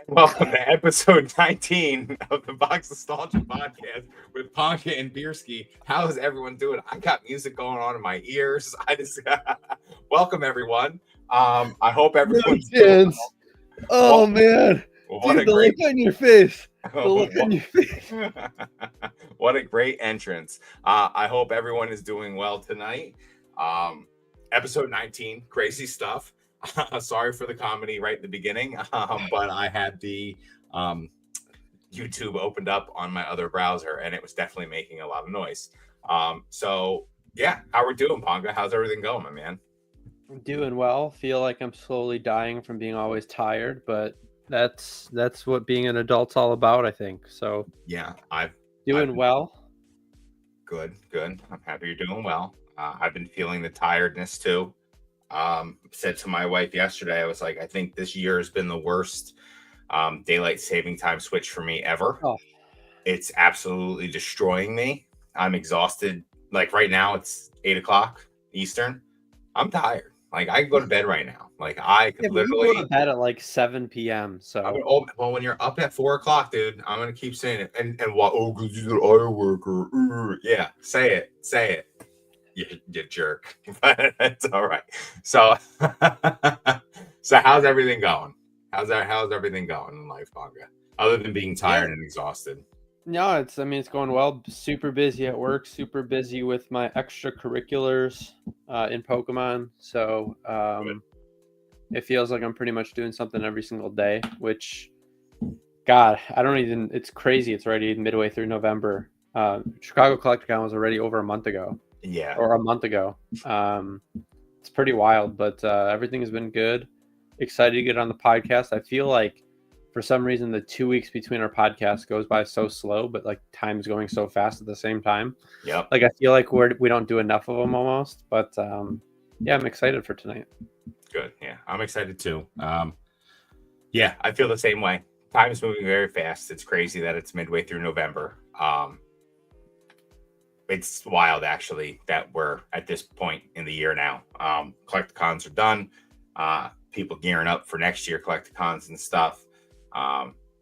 Welcome to episode 19 of the Box Nostalgia Podcast with Ponka and Bierski. How is everyone doing? I got music going on in my ears. Welcome everyone. I hope No everyone's doing chance. Oh man, what dude, a the great look on your face. The look on your face. what a great entrance. I hope everyone is doing well tonight. Episode 19, crazy stuff. Sorry for the comedy right at the beginning, but I had the YouTube opened up on my other browser, and it was definitely making a lot of noise. So yeah, how we doing, Ponga? How's everything going, my man? I'm doing well. Feel like I'm slowly dying from being always tired, but that's what being an adult's all about, I think. So Yeah, I've doing well. good. I'm happy you're doing well. I've been feeling the tiredness too. Said to my wife yesterday, I was like, I think this year has been the worst daylight saving time switch for me ever. Oh. It's absolutely destroying me. I'm exhausted. Like right now, it's 8 o'clock Eastern. I'm tired. Like I can go to bed right now. Like I could Yeah, but you literally go to bed at like 7 p.m. So well, when you're up at 4 o'clock, dude, I'm gonna keep saying it. And what? Oh, because he's an iron worker. Yeah, say it. You jerk. But it's all right. So, so how's everything going? How's everything going in life, Ponga? Other than being tired and exhausted. no, it's going well. Super busy at work, super busy with my extracurriculars in Pokemon. So it feels like I'm pretty much doing something every single day, which, God, it's crazy. It's already midway through November. Chicago Collecticon was already over a month ago. Yeah. Or a month ago. It's pretty wild, but everything has been good. Excited to get on the podcast. I feel like for some reason the 2 weeks between our podcasts goes by so slow, but like time's going so fast at the same time. Yep. Like I feel like we don't do enough of them almost, but yeah, I'm excited for tonight. Good. Yeah, I'm excited too. Yeah, I feel the same way. Time is moving very fast. It's crazy that it's midway through November. It's wild actually that we're at this point in the year now. Collecticons are done. People gearing up for next year Collecticons and stuff.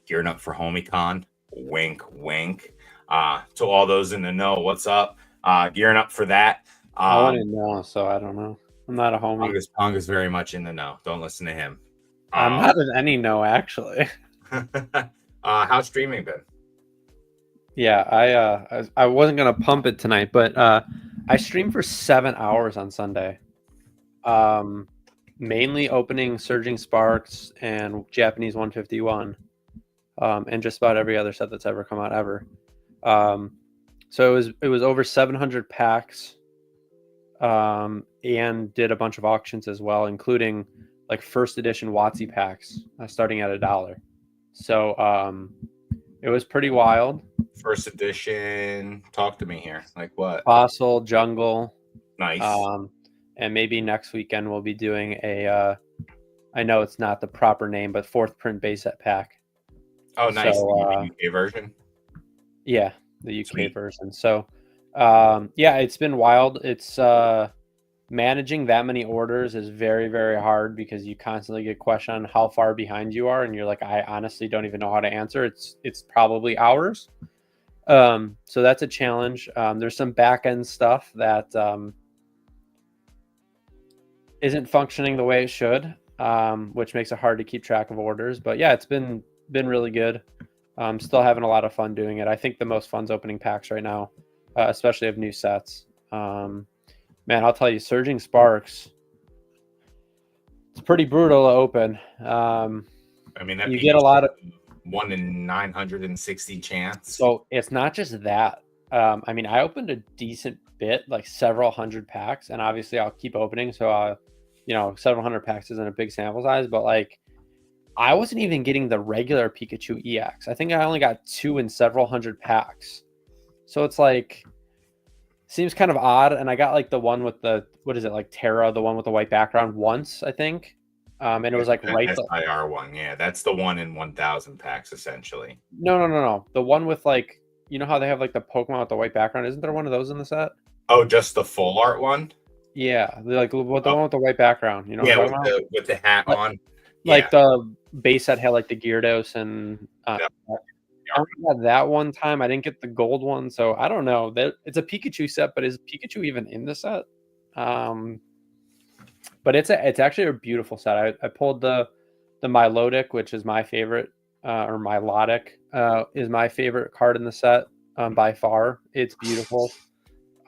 Gearing up for HomieCon. Wink, wink. To all those in the know, what's up? Gearing up for that. I wouldn't know, so I don't know. I'm not a homie. Ponga's very much in the know. Don't listen to him. I'm not in any know, actually. How's streaming been? Yeah, I wasn't gonna pump it tonight, but I streamed for 7 hours on Sunday. Mainly opening Surging Sparks and Japanese 151, and just about every other set that's ever come out ever. So it was over 700 packs, and did a bunch of auctions as well, including like first edition WotC packs, starting at $1. So it was pretty wild. First edition, talk to me here. Like what? Fossil, Jungle. Nice. And maybe next weekend we'll be doing a I know it's not the proper name, but fourth print base set pack. Oh, nice. So, the UK version? Yeah, the UK version. So yeah, it's been wild. It's managing that many orders is very, very hard because you constantly get questioned on how far behind you are, and you're like, I honestly don't even know how to answer. It's probably hours. So that's a challenge. There's some back end stuff that isn't functioning the way it should, which makes it hard to keep track of orders. But yeah, it's been really good. Still having a lot of fun doing it. I think the most fun's opening packs right now, especially of new sets. Man, I'll tell you, Surging Sparks, it's pretty brutal to open. I mean, that you get a lot of 1 in 960 chance. So it's not just that. I mean, I opened a decent bit, like several hundred packs, and obviously I'll keep opening. So, several hundred packs isn't a big sample size, but like I wasn't even getting the regular Pikachu EX. I think I only got 2 in several hundred packs. So it's like, seems kind of odd. And I got like the one with the, what is it, like Terra, the one with the white background once, I think. And it was like right SIR one. Yeah, that's the 1 in 1,000 packs essentially. No. The one with like, you know how they have like the Pokemon with the white background? Isn't there one of those in the set? Oh, just the full art one? Yeah, like the one with the white background. You know? Yeah, with the hat on. Like the base set had like the Gyarados and Yep. I only got that one time. I didn't get the gold one, so I don't know. It's a Pikachu set, but is Pikachu even in the set? But it's actually a beautiful set. I pulled the Milotic, which is my favorite, or Milotic is my favorite card in the set by far. It's beautiful.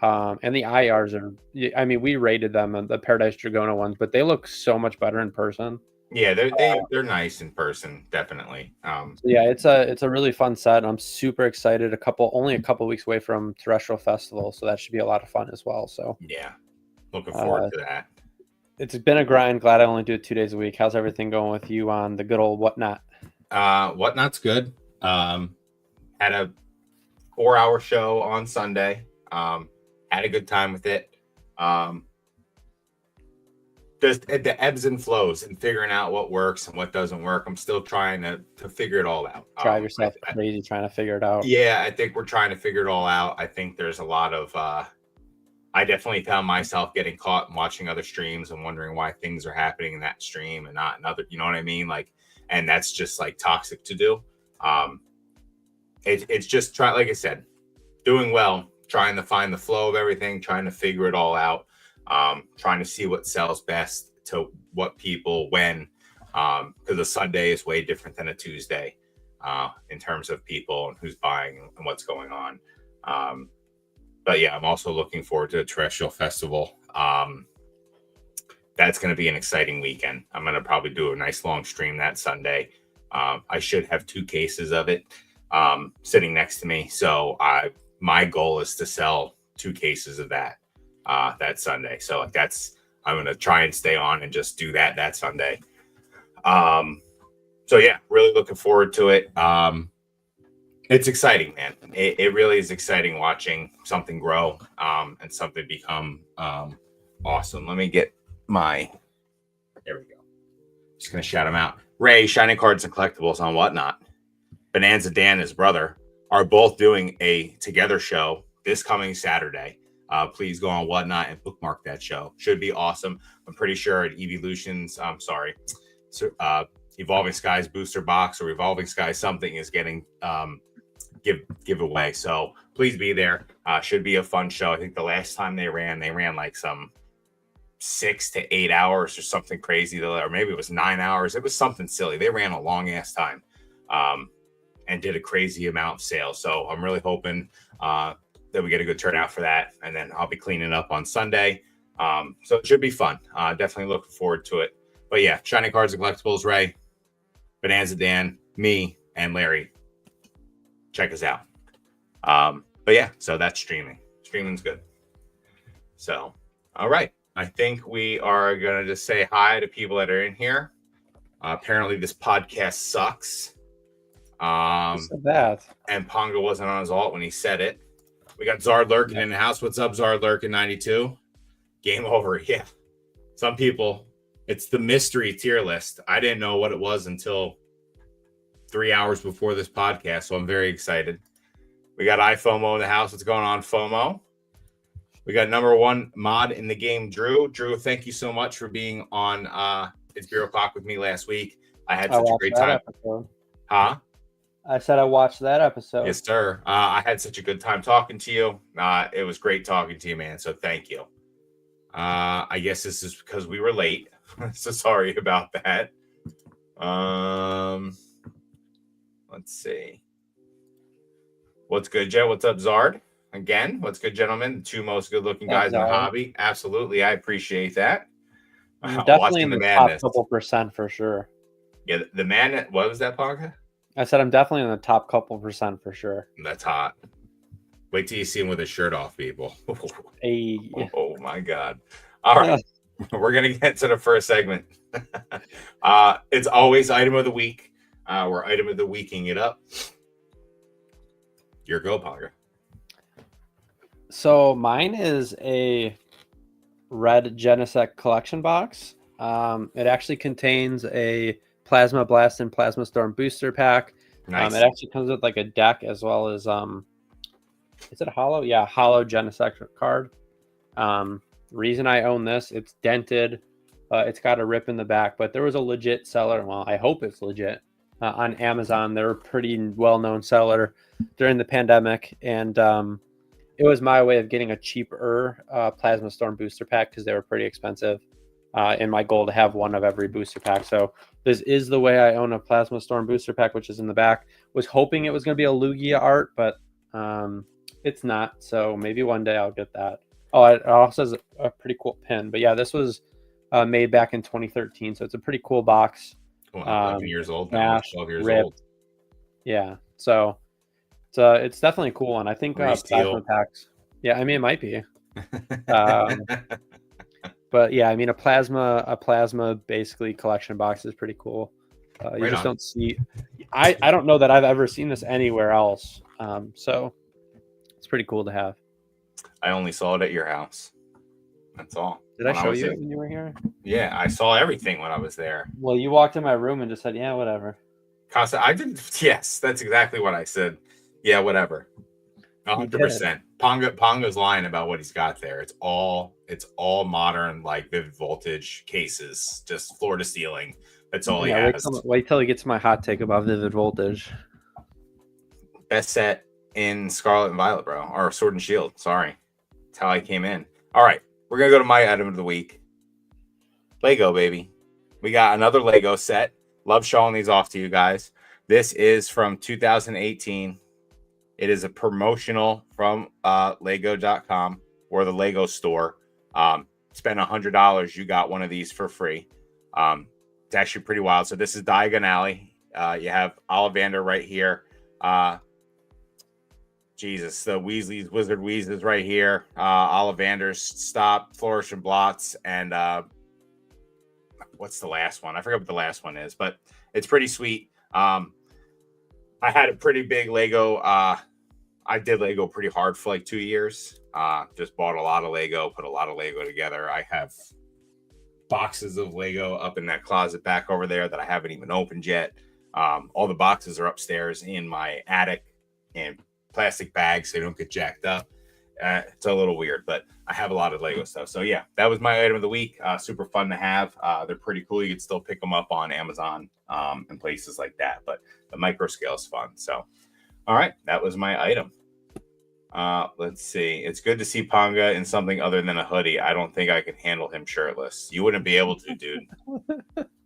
And the IRs are, I mean, we rated them, the Paradise Dragona ones, but they look so much better in person. Yeah, they're nice in person, definitely. Yeah, it's a really fun set. I'm super excited. Only a couple weeks away from Terrestrial Festival, so that should be a lot of fun as well. So yeah, looking forward to that. It's been a grind. Glad I only do it 2 days a week. How's everything going with you on the good old Whatnot? Whatnot's good. Had a 4-hour show on Sunday. Had a good time with it. Just the ebbs and flows and figuring out what works and what doesn't work. I'm still trying to figure it all out. Drive yourself crazy trying to figure it out. Yeah, I think we're trying to figure it all out. I think there's a lot of I definitely found myself getting caught and watching other streams and wondering why things are happening in that stream and not another, you know what I mean? Like, and that's just like toxic to do. It's just like I said, doing well, trying to find the flow of everything, trying to figure it all out, trying to see what sells best to what people when, because a Sunday is way different than a Tuesday in terms of people and who's buying and what's going on. But yeah, I'm also looking forward to the Terrestrial Festival. That's going to be an exciting weekend. I'm going to probably do a nice long stream that Sunday. I should have 2 cases of it sitting next to me. So my goal is to sell 2 cases of that Sunday. So like I'm going to try and stay on and just do that Sunday. So yeah, really looking forward to it. It's exciting, man. It really is exciting watching something grow and something become awesome. Let me get there we go. Just going to shout him out. Ray, Shining Cards and Collectibles on Whatnot. Bonanza Dan, his brother, are both doing a together show this coming Saturday. Please go on Whatnot and bookmark that show. Should be awesome. I'm pretty sure at Evolving Skies booster box or Evolving Skies something is getting giveaway. So please be there. Should be a fun show. I think the last time they ran like some 6 to 8 hours or something crazy, or maybe it was 9 hours. It was something silly. They ran a long ass time and did a crazy amount of sales. So I'm really hoping that we get a good turnout for that. And then I'll be cleaning up on Sunday. So it should be fun. Definitely looking forward to it. But yeah, Shining Cards and Collectibles, Ray, Bonanza Dan, me, and Larry. Check us out. But yeah, so that's streaming. Streaming's good. So, all right. I think we are going to just say hi to people that are in here. Apparently this podcast sucks. That. And Ponga wasn't on his alt when he said it. We got Zard Lurkin in the house. What's up, Zard Lurkin 92? Game over. Yeah. Some people, it's the mystery tier list. I didn't know what it was until 3 hours before this podcast, so I'm very excited. We got iFOMO in the house. What's going on, FOMO? We got number 1 mod in the game, Drew. Drew, thank you so much for being on It's Beer O'Clock with me last week. I had such a great time. Episode. Huh? I said I watched that episode. Yes, sir. I had such a good time talking to you. It was great talking to you, man. So thank you. I guess this is because we were late. So sorry about that. Let's see. What's good, Joe? What's up, Zard? Again, what's good, gentlemen? The 2 most good-looking guys in the hobby. Absolutely, I appreciate that. Definitely in the top couple percent for sure. Yeah, the man. What was that, Ponga? I said I'm definitely in the top couple percent for sure. That's hot. Wait till you see him with his shirt off, people. Hey. Oh my God. All right. We're going to get to the first segment. It's always item of the week. We're item of the weeking it up. Your go, Ponga. So mine is a red Genesect collection box. It actually contains a Plasma Blast and Plasma Storm booster pack. Nice. It actually comes with like a deck as well as is it a hollow? Yeah, hollow Genesect card. Reason I own this, it's dented. It's got a rip in the back, but there was a legit seller. Well, I hope it's legit on Amazon. They're a pretty well-known seller during the pandemic, and it was my way of getting a cheaper Plasma Storm booster pack because they were pretty expensive. And my goal to have one of every booster pack. So this is the way I own a Plasma Storm booster pack, which is in the back. Was hoping it was going to be a Lugia art, but it's not. So maybe one day I'll get that. Oh, it also has a pretty cool pin. But yeah, this was made back in 2013, so it's a pretty cool box. 11 years old now. 12 years old. Yeah, so it's definitely a cool one. I think plasma packs. Yeah, I mean it might be. But yeah, I mean a plasma basically collection box is pretty cool. You just don't see. I don't know that I've ever seen this anywhere else. So it's pretty cool to have. I only saw it at your house. That's all. Did I show you it when you were here? Yeah, I saw everything when I was there. Well, you walked in my room and just said, "Yeah, whatever." Casa, I did. Yes, that's exactly what I said. Yeah, whatever. 100%. Ponga's lying about what he's got there. It's all modern, like Vivid Voltage cases, just floor to ceiling. That's all he has. Wait till he gets my hot take about Vivid Voltage. Best set in Scarlet and Violet, bro, or Sword and Shield. Sorry, that's how I came in. All right, we're gonna go to my item of the week. Lego, baby. We got another Lego set. Love showing these off to you guys. This is from 2018. It is a promotional from Lego.com or the Lego store. Spend $100, you got one of these for free. It's actually pretty wild. So this is Diagon Alley. You have Ollivander right here. Jesus, the Weasley's Wizard Weezes right here. Ollivander's Stop, Flourish and Blots, and what's the last one? I forget what the last one is, but it's pretty sweet. I had a pretty big Lego. I did Lego pretty hard for like 2 years. Just bought a lot of Lego, put a lot of Lego together. I have boxes of Lego up in that closet back over there that I haven't even opened yet. All the boxes are upstairs in my attic in plastic bags so they don't get jacked up. It's a little weird, but I have a lot of Lego stuff. So yeah, that was my item of the week. Super fun to have. They're pretty cool. You can still pick them up on Amazon and places like that, but the micro scale is fun. So, all right, that was my item. Let's see. It's good to see Ponga in something other than a hoodie. I don't think I could handle him shirtless. You wouldn't be able to, dude.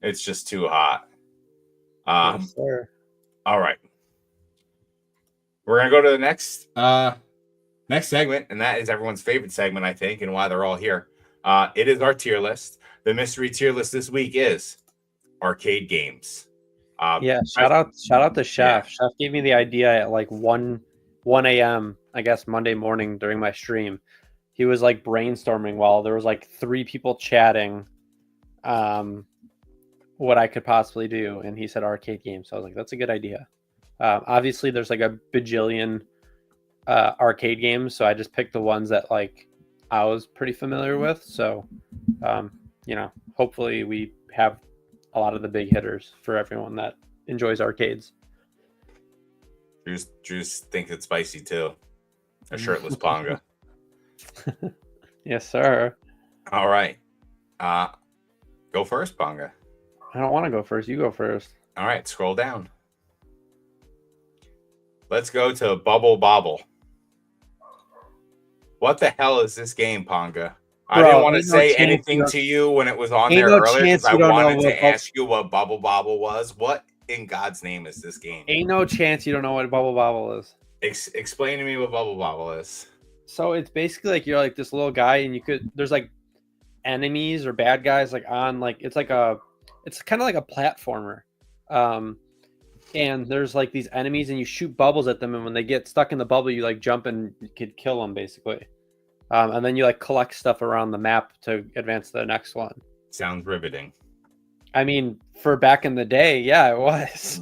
It's just too hot. Yes, sir. All right. We're gonna go to the next segment, and that is everyone's favorite segment, I think, and why they're all here. It is our tier list. The mystery tier list this week is arcade games. Yeah, shout out to Chef. Yeah. Chef gave me the idea at like 1 a.m. I guess Monday morning during my stream. He was like brainstorming while there was like 3 people chatting what I could possibly do, and he said arcade games. So I was like, that's a good idea. Obviously there's like a bajillion arcade games, so I just picked the ones that like I was pretty familiar with. So hopefully we have a lot of the big hitters for everyone that enjoys arcades. Drew's thinks it's spicy too. A shirtless Ponga. Yes, sir. All right. Go first, Ponga. I don't want to go first. You go first. All right, scroll down. Let's go to Bubble Bobble. What the hell is this game, Ponga? I didn't want to say anything to you when it was on there earlier because I wanted to ask you what Bubble Bobble was. What in God's name is this game? Ain't no chance you don't know what Bubble Bobble is. Explain to me what Bubble Bobble is. So it's basically like you're like this little guy, and there's like enemies or bad guys like on like it's kind of like a platformer, and there's like these enemies, and you shoot bubbles at them, and when they get stuck in the bubble, you like jump and you could kill them basically, and then you like collect stuff around the map to advance to the next one. Sounds riveting. I mean, for back in the day, yeah, it was.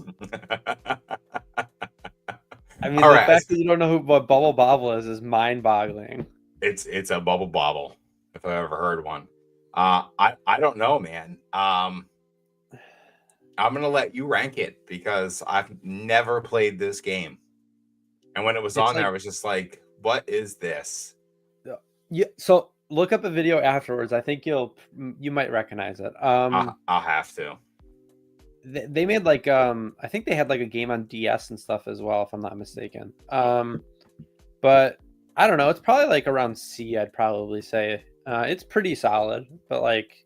I mean, the fact that you don't know what Bubble Bobble is mind-boggling. It's a Bubble Bobble, if I've ever heard one. I don't know, man. I'm gonna let you rank it because I've never played this game, and when it was on there, I was just like, "What is this?" Yeah. So look up a video afterwards. I think you might recognize it. I'll have to. They made like I think they had like a game on DS and stuff as well, if I'm not mistaken. But I don't know. It's probably like around C. I'd probably say it's pretty solid, but like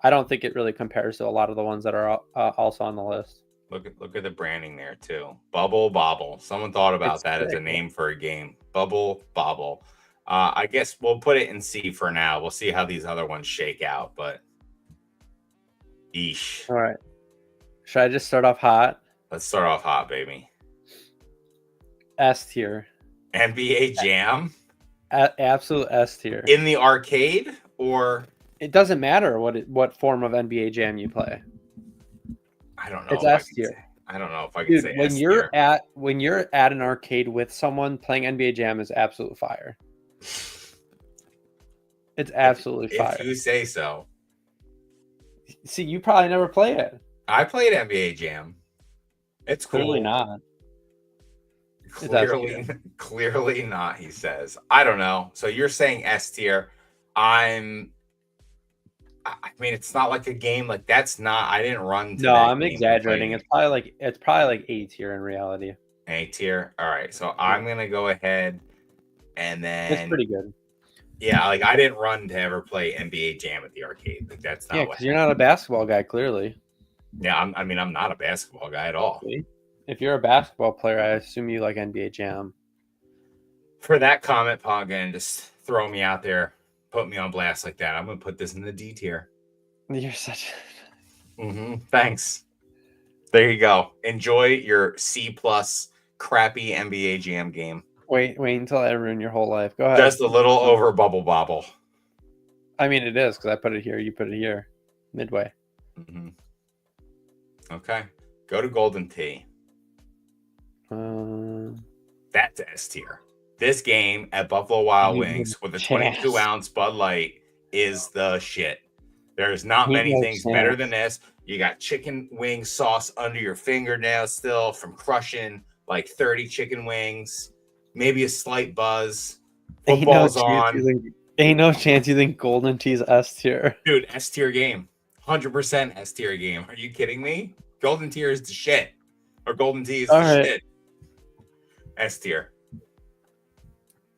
I don't think it really compares to a lot of the ones that are also on the list. Look at the branding there too. Bubble Bobble. Someone thought about It's that as a sick. name for a game. Bubble Bobble. I guess we'll put it in C for now. We'll see how these other ones shake out, but eesh. All right. Should I just start off hot? Let's start off hot, baby. S tier. NBA Jam Absolute S tier. in the arcade, or It doesn't matter what form of NBA Jam you play. I don't know. It's S tier. I don't know if I can say When S you're tier. when you're at an arcade with someone, playing NBA Jam is absolute fire. It's absolutely fire. If you say so. See, you probably never play it. I played NBA Jam. It's cool. Clearly not. Clearly not, he says. I don't know. So you're saying S tier. I mean, it's not like a game like that's not. I didn't run. No, I'm exaggerating. It's probably like A tier in reality. A tier. All right. So I'm gonna go ahead and then It's pretty good. Yeah, like I didn't run to ever play NBA Jam at the arcade. Like that's not what. You're not a basketball guy, clearly. Yeah, I'm not a basketball guy at all. If you're a basketball player, I assume you like NBA Jam. For that comment, Pogga, and just throw me out there, put me on blast like that. I'm gonna put this in the D tier. You're such. Thanks. There you go. Enjoy your C plus crappy NBA Jam game. Wait until I ruin your whole life. Go ahead. Just a little over Bubble Bobble. I mean, it is because I put it here. You put it here. Midway. Okay. Go to Golden Tee. That's S tier. This game at Buffalo Wild Wings with a 22-ounce Bud Light is the shit. There's not many things better than this. You got chicken wing sauce under your fingernails still from crushing like 30 chicken wings. Maybe a slight buzz. Football's on. Ain't no chance you think Golden Tee's S tier. Dude, S tier game. 100% S tier game. Are you kidding me? Golden tier is the shit. Or Golden Tee is the shit. S tier.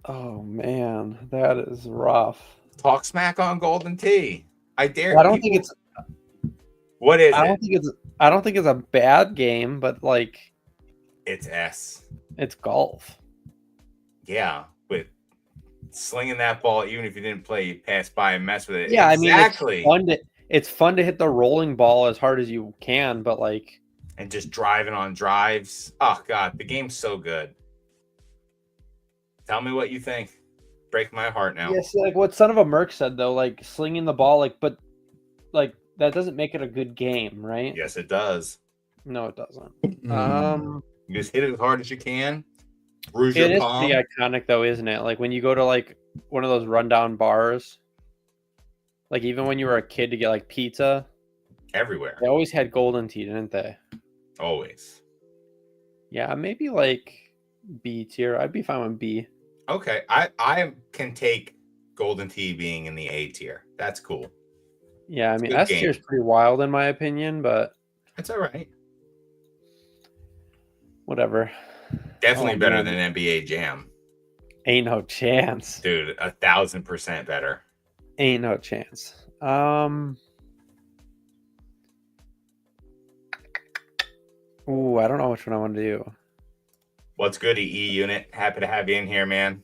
Oh man, that is rough. Talk smack on Golden Tee. I dare. I don't think it's. What is I don't think it's a bad game, but like. It's S. It's golf. Yeah, with slinging that ball, even if you didn't play, you pass by and mess with it. Yeah, exactly. I mean, it's fun to hit the rolling ball as hard as you can, but like. And just driving on drives. Oh God, the game's so good. Tell me what you think. Break my heart now. Yes, like what Son of a Merc said though, like slinging the ball, like, but like that doesn't make it a good game, right? Yes, it does. No, it doesn't. You just hit it as hard as you can. Rouge your palm. It is pretty iconic though, isn't it? Like when you go to like one of those rundown bars, like even when you were a kid to get like pizza, everywhere. They always had Golden Tee, didn't they? Always. Yeah, maybe like B tier. I'd be fine with B. Okay, I can take Golden Tee being in the A tier. That's cool. Yeah, I mean S tier is pretty wild in my opinion, but it's all right. Whatever. Definitely better than NBA Jam. Ain't no chance, dude. 1,000% better. Ain't no chance. Ooh, I don't know which one I want to do. What's good, E Unit? Happy to have you in here, man.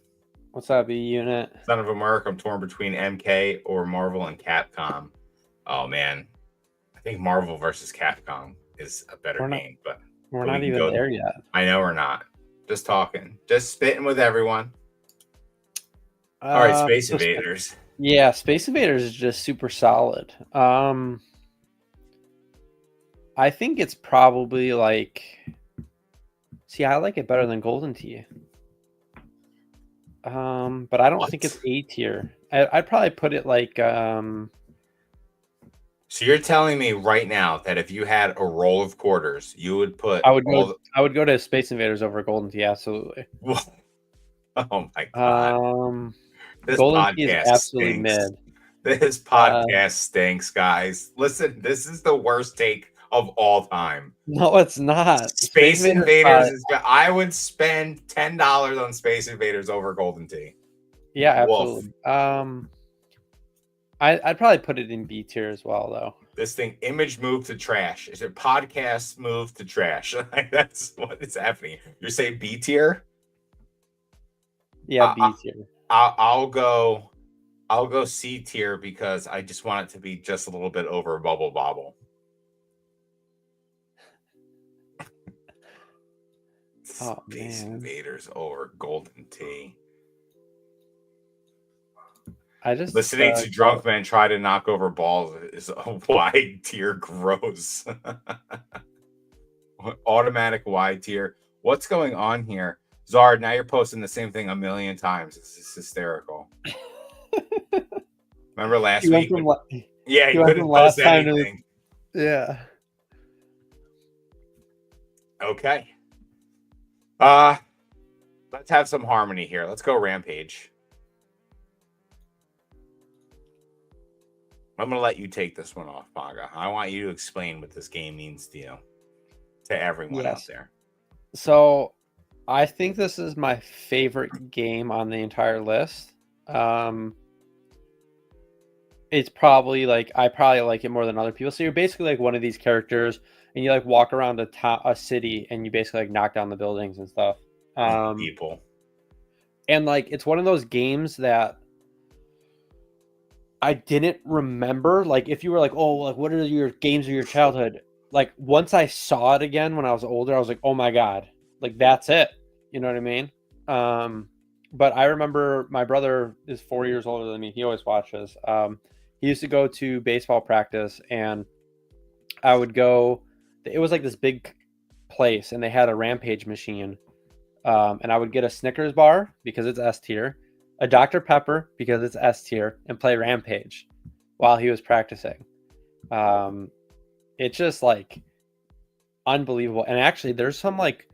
What's up, E Unit? Son of a Merc. I'm torn between MK or Marvel and Capcom. Oh man, I think Marvel versus Capcom is a better game, but we're not even there yet. I know we're not. Just talking, just spitting with everyone. All right, Space Invaders. Yeah, Space Invaders is just super solid. I think it's probably like. See, I like it better than Golden Tee. But I don't think it's A tier. I'd probably put it like. So you're telling me right now that if you had a roll of quarters, you would put. I would go to Space Invaders over Golden Tee. Absolutely. Oh my God. This Golden Key is podcast absolutely stinks. mid. This podcast stinks, guys. Listen, this is the worst take of all time. No, it's not. Space Invaders Invaders is. I would spend $10 on Space Invaders over Golden Tee. Yeah, Wolf. absolutely. I'd probably put it in B tier as well, though. This thing, image moved to trash. Is it podcast moved to trash? That's what is happening. You're saying B tier? Yeah, B tier. I'll go C tier because I just want it to be just a little bit over Bubble Bobble. Space Invaders over Golden Tee. I just listening to drunk men try to knock over balls is a wide tier gross. Automatic wide tier. What's going on here? Zard, now you're posting the same thing a million times. This is hysterical. Remember last week? Yeah, he couldn't post anything. Yeah. Okay. Let's have some harmony here. Let's go Rampage. I'm going to let you take this one off, Paga. I want you to explain what this game means to you, to everyone out there. So, I think this is my favorite game on the entire list. It's probably like, I probably like it more than other people. So, you're basically like one of these characters, and you like walk around a city, and you basically like knock down the buildings and stuff. People. And like, it's one of those games that I didn't remember. Like, if you were like, oh, like, what are your games of your childhood? Like, once I saw it again when I was older, I was like, oh my God, like, that's it. You know what I mean? But I remember my brother is 4 years older than me. He always watches. He used to go to baseball practice, and I would go. It was like this big place, and they had a Rampage machine. And I would get a Snickers bar because it's S tier, a Dr. Pepper because it's S tier, and play Rampage while he was practicing. It's just like unbelievable. And actually, there's some like,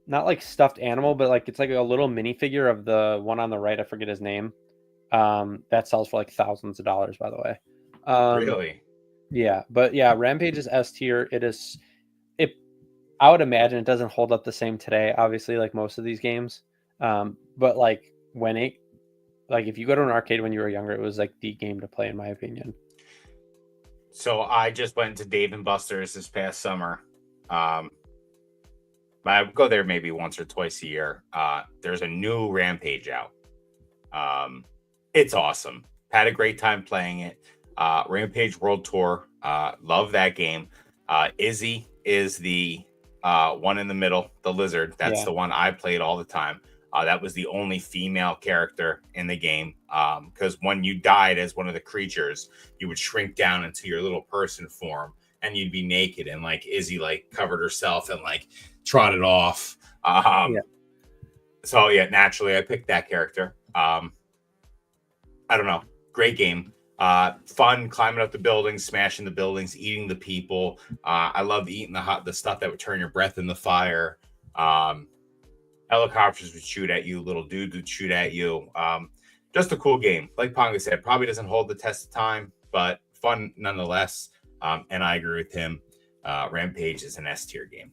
not like stuffed animal, but like it's like a little minifigure of the one on the right. I forget his name. That sells for like thousands of dollars, by the way. Really? Yeah, but yeah, Rampage is S tier. I would imagine it doesn't hold up the same today, obviously, like most of these games. But like if you go to an arcade when you were younger, it was like the game to play, in my opinion. So I just went to Dave and Buster's this past summer. I go there maybe once or twice a year. There's a new Rampage out. It's awesome. Had a great time playing it. Rampage World Tour. Love that game. Izzy is the one in the middle, the lizard. That's the one I played all the time. That was the only female character in the game. Because when you died as one of the creatures, you would shrink down into your little person form, and you'd be naked. And like Izzy, like covered herself and like trotted off. So yeah, naturally I picked that character. I don't know. Great game. Fun climbing up the buildings, smashing the buildings, eating the people. I loved eating the stuff that would turn your breath in the fire. Helicopters would shoot at you, little dudes would shoot at you. Just a cool game. Like Ponga said, probably doesn't hold the test of time, but fun nonetheless. And I agree with him. Rampage is an S tier game.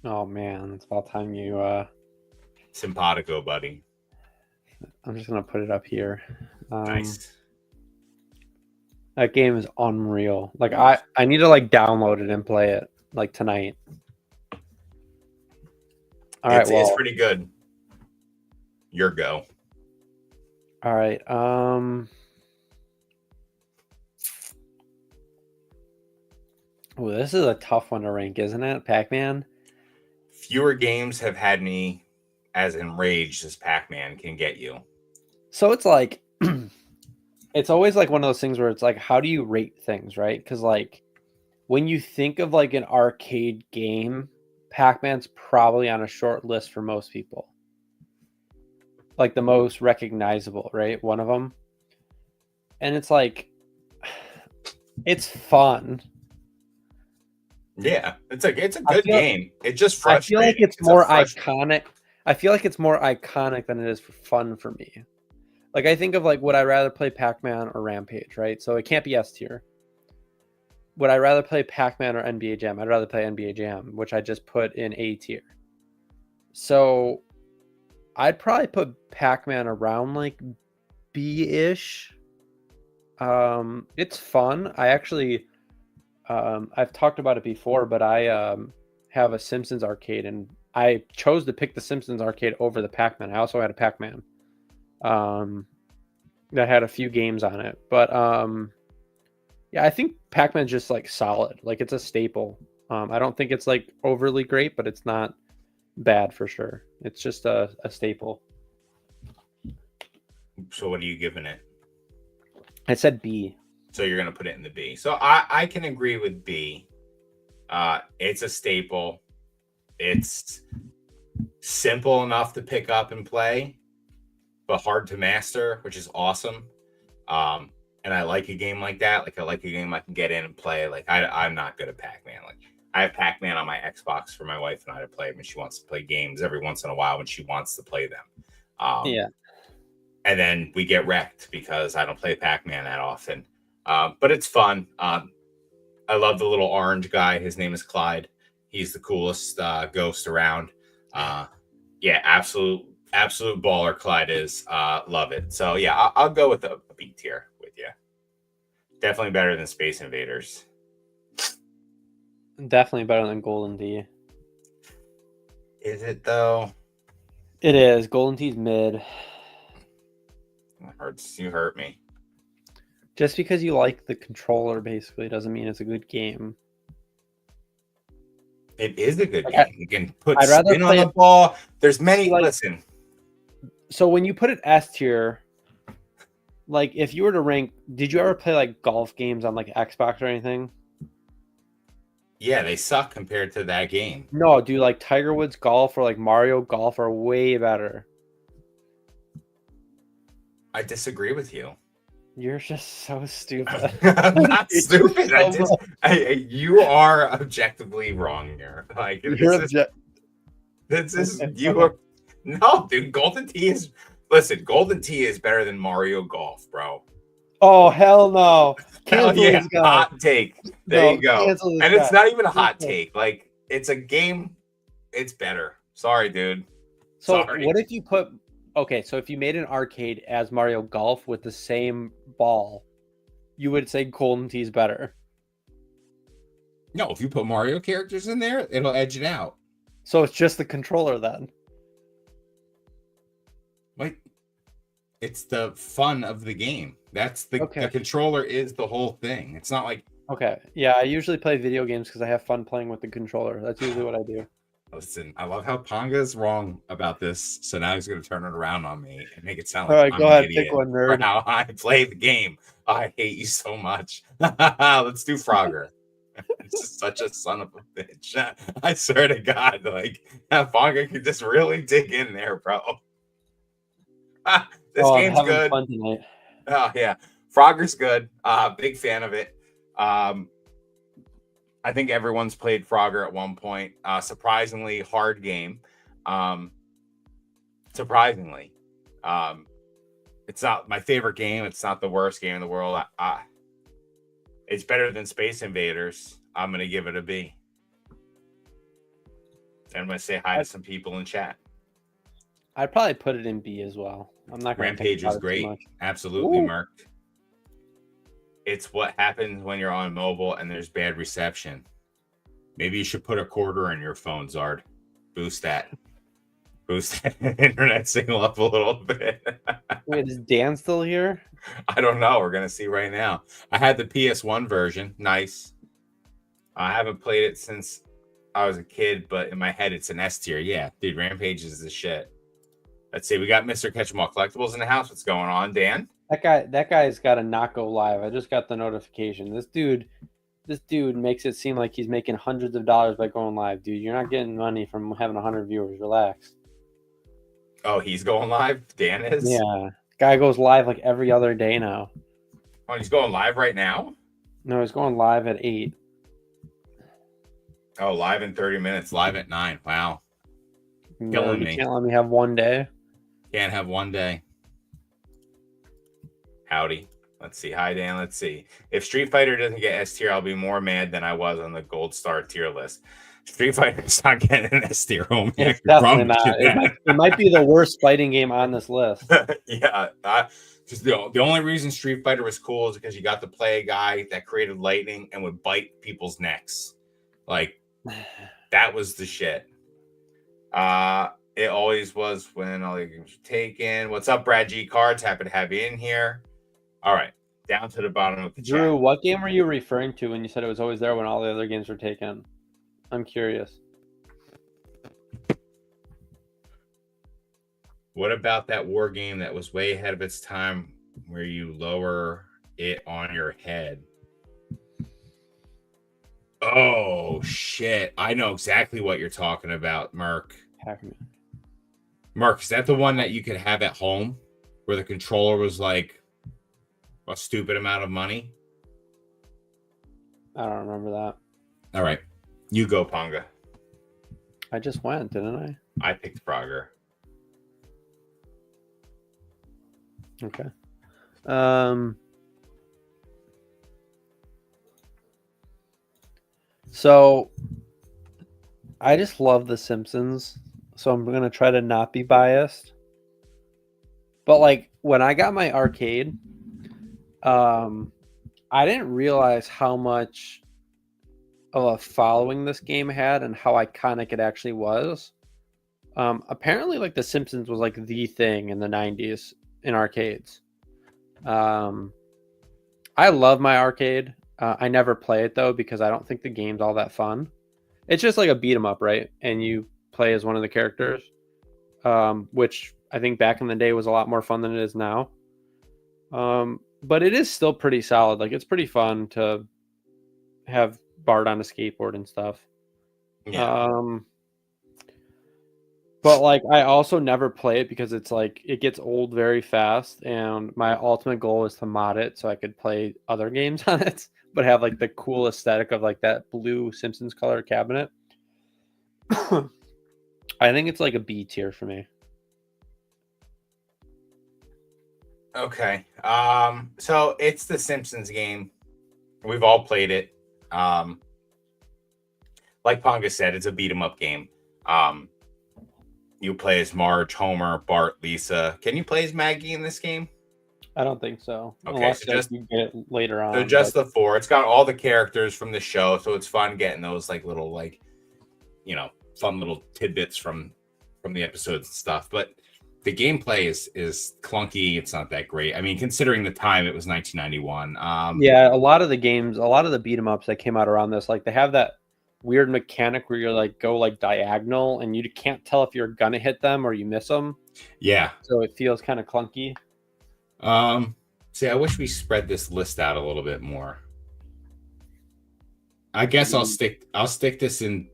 Oh man, it's about time you simpatico, buddy. I'm just gonna put it up here. Nice. That game is unreal. Like I need to like download it and play it like tonight. All right, it's pretty good. Your go. All right. Oh, this is a tough one to rank, isn't it? Pac-Man. Fewer games have had me as enraged as Pac-Man can get you. So it's like it's always like one of those things where it's like, how do you rate things, right? Because like when you think of like an arcade game, Pac-Man's probably on a short list for most people. Like the most recognizable, right? One of them. And it's like, it's fun. Yeah, it's a good game. It's just frustrating. I feel like it's more iconic. I feel like it's more iconic than it is for fun for me. Like I think of like, would I rather play Pac-Man or Rampage, right? So it can't be S tier. Would I rather play Pac-Man or NBA Jam? I'd rather play NBA Jam, which I just put in A tier. So I'd probably put Pac-Man around like B-ish. It's fun. I actually, I've talked about it before, but I have a Simpsons arcade, and I chose to pick the Simpsons arcade over the Pac-Man. I also had a Pac-Man that had a few games on it, but yeah, I think Pac-Man's just like solid. Like it's a staple. I don't think it's like overly great, but it's not bad for sure. It's just a staple. So what are you giving it? I said B. So you're gonna put it in the B. So I can agree with B. It's a staple. It's simple enough to pick up and play, but hard to master, which is awesome. And I like a game like that. Like I like a game I can get in and play. Like I'm not good at Pac-Man. Like I have Pac-Man on my Xbox for my wife and I to play when she wants to play games every once in a while when she wants to play them. Yeah. And then we get wrecked because I don't play Pac-Man that often. But it's fun. I love the little orange guy. His name is Clyde. He's the coolest ghost around. Yeah, absolute baller Clyde is. Love it. So yeah, I'll go with a B tier with you. Definitely better than Space Invaders. Definitely better than Golden Tee. Is it though? It is. Golden Tee's mid. It hurts. You hurt me. Just because you like the controller basically doesn't mean it's a good game. It is a good game. You can put I'd rather spin on play the ball. There's many. like, Listen. So when you put it S tier, like if you were to rank, did you ever play like golf games on like Xbox or anything? Yeah, they suck compared to that game. No, dude, like Tiger Woods golf or like Mario golf are way better. I disagree with you. You're just so stupid. I'm not stupid. You are objectively wrong here. Like this is you are no, dude. Golden Tee is Golden Tee is better than Mario Golf, bro. Oh hell no! Hell yeah, hot take. There you go. And it's not even a hot take. Like it's a game. It's better. Sorry, dude. So what if you put? Okay, so if you made an arcade as Mario Golf with the same ball, you would say Golden Tee's better. No, if you put Mario characters in there, it'll edge it out. So it's just the controller then. Like, it's the fun of the game. That's the controller is the whole thing. It's not like okay, yeah. I usually play video games because I have fun playing with the controller. That's usually what I do. Listen, I love how Ponga's wrong about this, so now he's going to turn it around on me and make it sound like I'm an idiot pick one, nerd. for how I play the game. I hate you so much. Let's do Frogger. This is such a son of a bitch. I swear to God, like Ponga could just really dig in there, bro. This game's good. Fun tonight. Oh yeah, Frogger's good. Big fan of it. I think everyone's played Frogger at one point. Surprisingly hard game. Surprisingly, it's not my favorite game. It's not the worst game in the world. It's better than Space Invaders. I'm gonna give it a B. And I'm gonna say hi to some people in chat. I'd probably put it in B as well. I'm not going to Rampage is great. Absolutely, Merc. It's what happens when you're on mobile and there's bad reception. Maybe you should put a quarter in your phone, Zard. Boost that internet signal up a little bit. Wait, is Dan still here? I don't know. We're going to see right now. I had the PS1 version. Nice. I haven't played it since I was a kid, but in my head, it's an S tier. Yeah, dude, Rampage is the shit. Let's see. We got Mr. Catch-em-all Collectibles in the house. What's going on, Dan? That guy's got to not go live. I just got the notification. This dude makes it seem like he's making hundreds of dollars by going live. Dude, you're not getting money from having 100 viewers. Relax. Oh, he's going live? Dan is? Yeah. Guy goes live like every other day now. Oh, he's going live right now? No, he's going live at 8. Oh, live in 30 minutes. Live at 9. Wow. No, you can't let me have one day. Can't have one day. Howdy. Let's see. Hi, Dan. Let's see. If Street Fighter doesn't get S tier, I'll be more mad than I was on the Gold Star tier list. Street Fighter's not getting an S tier, homie. It's I definitely promise not. you that. It might be the worst fighting game on this list. Yeah. Just the only reason Street Fighter was cool is because you got to play a guy that created lightning and would bite people's necks. Like, that was the shit. It always was when all the games were taken. What's up, Brad G Cards? Happy to have you in here. All right, down to the bottom of the Drew, chat. what game were you referring to when you said it was always there when all the other games were taken? I'm curious. What about that war game that was way ahead of its time where you lower it on your head? Oh, shit. I know exactly what you're talking about, Merc. Pac-Man. Mark, is that the one that you could have at home where the controller was like a stupid amount of money? I don't remember that. All right. You go, Ponga. I just went, didn't I? I picked Frogger. Okay. So I just love The Simpsons, so I'm gonna try to not be biased. But like when I got my arcade, I didn't realize how much of a following this game had and how iconic it actually was. Apparently, like The Simpsons was like the thing in the '90s in arcades. I love my arcade. I never play it though because I don't think the game's all that fun. It's just like a beat 'em up, right? And you play as one of the characters, which I think back in the day was a lot more fun than it is now. But it is still pretty solid. Like it's pretty fun to have Bart on a skateboard and stuff. Yeah. But like I also never play it because it's like it gets old very fast, and my ultimate goal is to mod it so I could play other games on it, but have like the cool aesthetic of like that blue Simpsons color cabinet. I think it's like a B tier for me. Okay. So it's the Simpsons game. We've all played it. Like Ponga said, it's a beat 'em up game. You play as Marge, Homer, Bart, Lisa. Can you play as Maggie in this game? I don't think so. Okay, Unless so just you get it later on. so just the four. It's got all the characters from the show, so it's fun getting those like little like fun little tidbits from the episodes and stuff. But the gameplay is clunky. It's not that great. I mean, considering the time, it was 1991. Yeah, a lot of the games, a lot of the beat 'em ups that came out around this, like they have that weird mechanic where you're like go like diagonal and you can't tell if you're gonna hit them or you miss them. Yeah. So it feels kind of clunky. See, I wish we spread this list out a little bit more. I guess I'll stick this in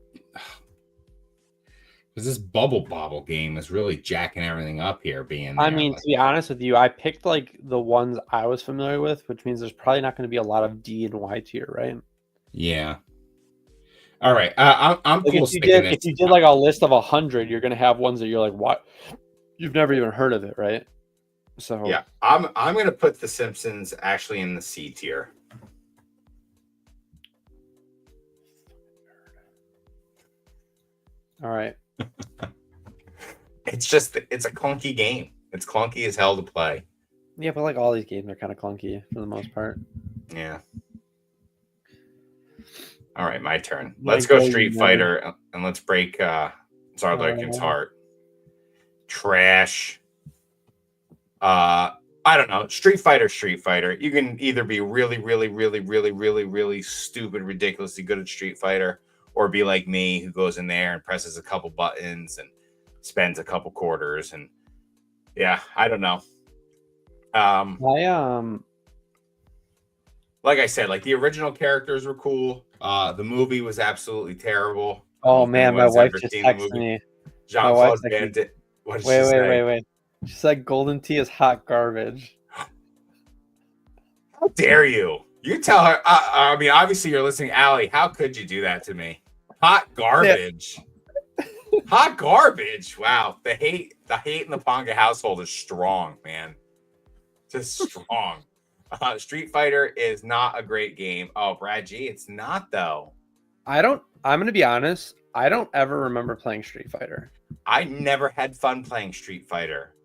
because this Bubble Bobble game is really jacking everything up here. I mean, to be honest with you, I picked like the ones I was familiar with, which means there's probably not going to be a lot of D and Y tier, right? Yeah. All right. I'm like cool. If you did like a list of 100, you're going to have ones that you're like, what? You've never even heard of it, right? So yeah, I'm going to put The Simpsons actually in the C tier. All right. It's a clunky game. It's clunky as hell to play. Yeah, but like all these games are kind of clunky for the most part. Yeah. All right, my turn. Let's go Street Fighter and let's break Zarlarkin's heart. Trash. I don't know. Street Fighter. You can either be really, really, really, really, really, really stupid, ridiculously good at Street Fighter, or be like me who goes in there and presses a couple buttons and spends a couple quarters. And yeah, I don't know. Like I said, like the original characters were cool. The movie was absolutely terrible. Oh man, my wife just texted me. Jean-Claude Van Damme. Wait. She said Golden Tee is hot garbage. How dare you? You tell her. I mean, obviously you're listening, Allie. How could you do that to me? Hot garbage. Yeah. Hot garbage. Wow. The hate in the Ponga household is strong, man. Just strong. Street Fighter is not a great game. Oh, Brad G, it's not though. I'm gonna be honest. I don't ever remember playing Street Fighter. I never had fun playing Street Fighter.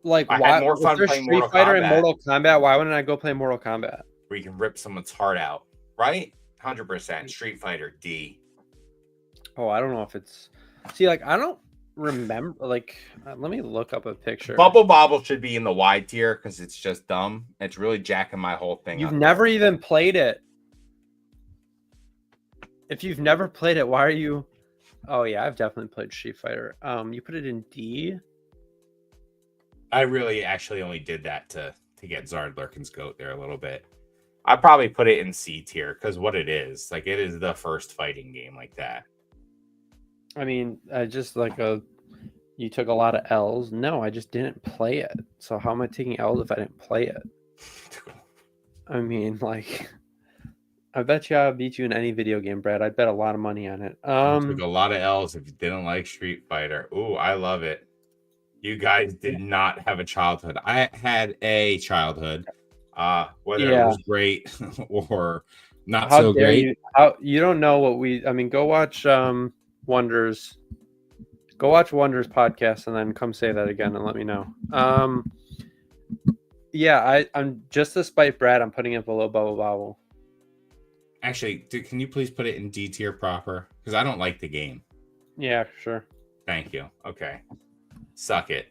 Like, I why? had more If fun there's playing Street Mortal Fighter and Kombat, Mortal Kombat, why wouldn't I go play Mortal Kombat? where you can rip someone's heart out, right? 100%. Street Fighter D. Oh, I don't know if it's. See, like, I don't remember. Like, let me look up a picture. Bubble Bobble should be in the Y tier because it's just dumb. It's really jacking my whole thing You've up. never even played it. If you've never played it, why are you? Oh yeah, I've definitely played Street Fighter. You put it in D. I really actually only did that to get Zard Lurkin's goat there a little bit. I probably put it in C tier because what it is, like, it is the first fighting game like that. I mean, I just like you took a lot of L's. No, I just didn't play it. So how am I taking L's if I didn't play it? I mean, like, I bet you I beat you in any video game, Brad. I'd bet a lot of money on it. You took a lot of L's if you didn't like Street Fighter. Ooh, I love it. You guys did not have a childhood. I had a childhood. Whether it was great or not so great. You don't know what we. I mean, go watch Wonders. Go watch Wonders podcast and then come say that again and let me know. Yeah, I'm just to spite Brad. I'm putting it below Bubble Bobble. Actually, can you please put it in D tier proper? Because I don't like the game. Yeah, sure. Thank you. Okay. Suck it.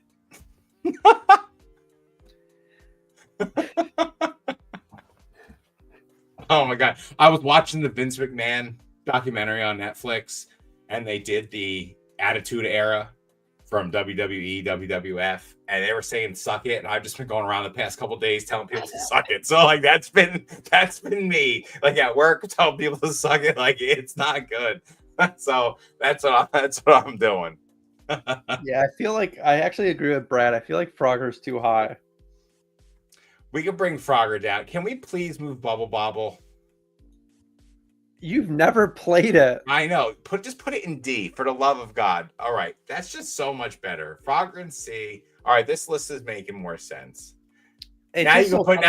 Oh my God. I was watching the Vince McMahon documentary on Netflix, and they did the Attitude Era from WWE, WWF, and they were saying suck it, and I've just been going around the past couple days telling people to suck it. So like that's been me. Like at work, telling people to suck it, like it's not good. So that's what I'm doing. Yeah, I feel like I actually agree with Brad. I feel like Frogger's too high. We can bring Frogger down. Can we please move Bubble Bobble? You've never played it. I know. Just put it in D for the love of God. All right. That's just so much better. Frogger in C. All right. This list is making more sense. Now you can put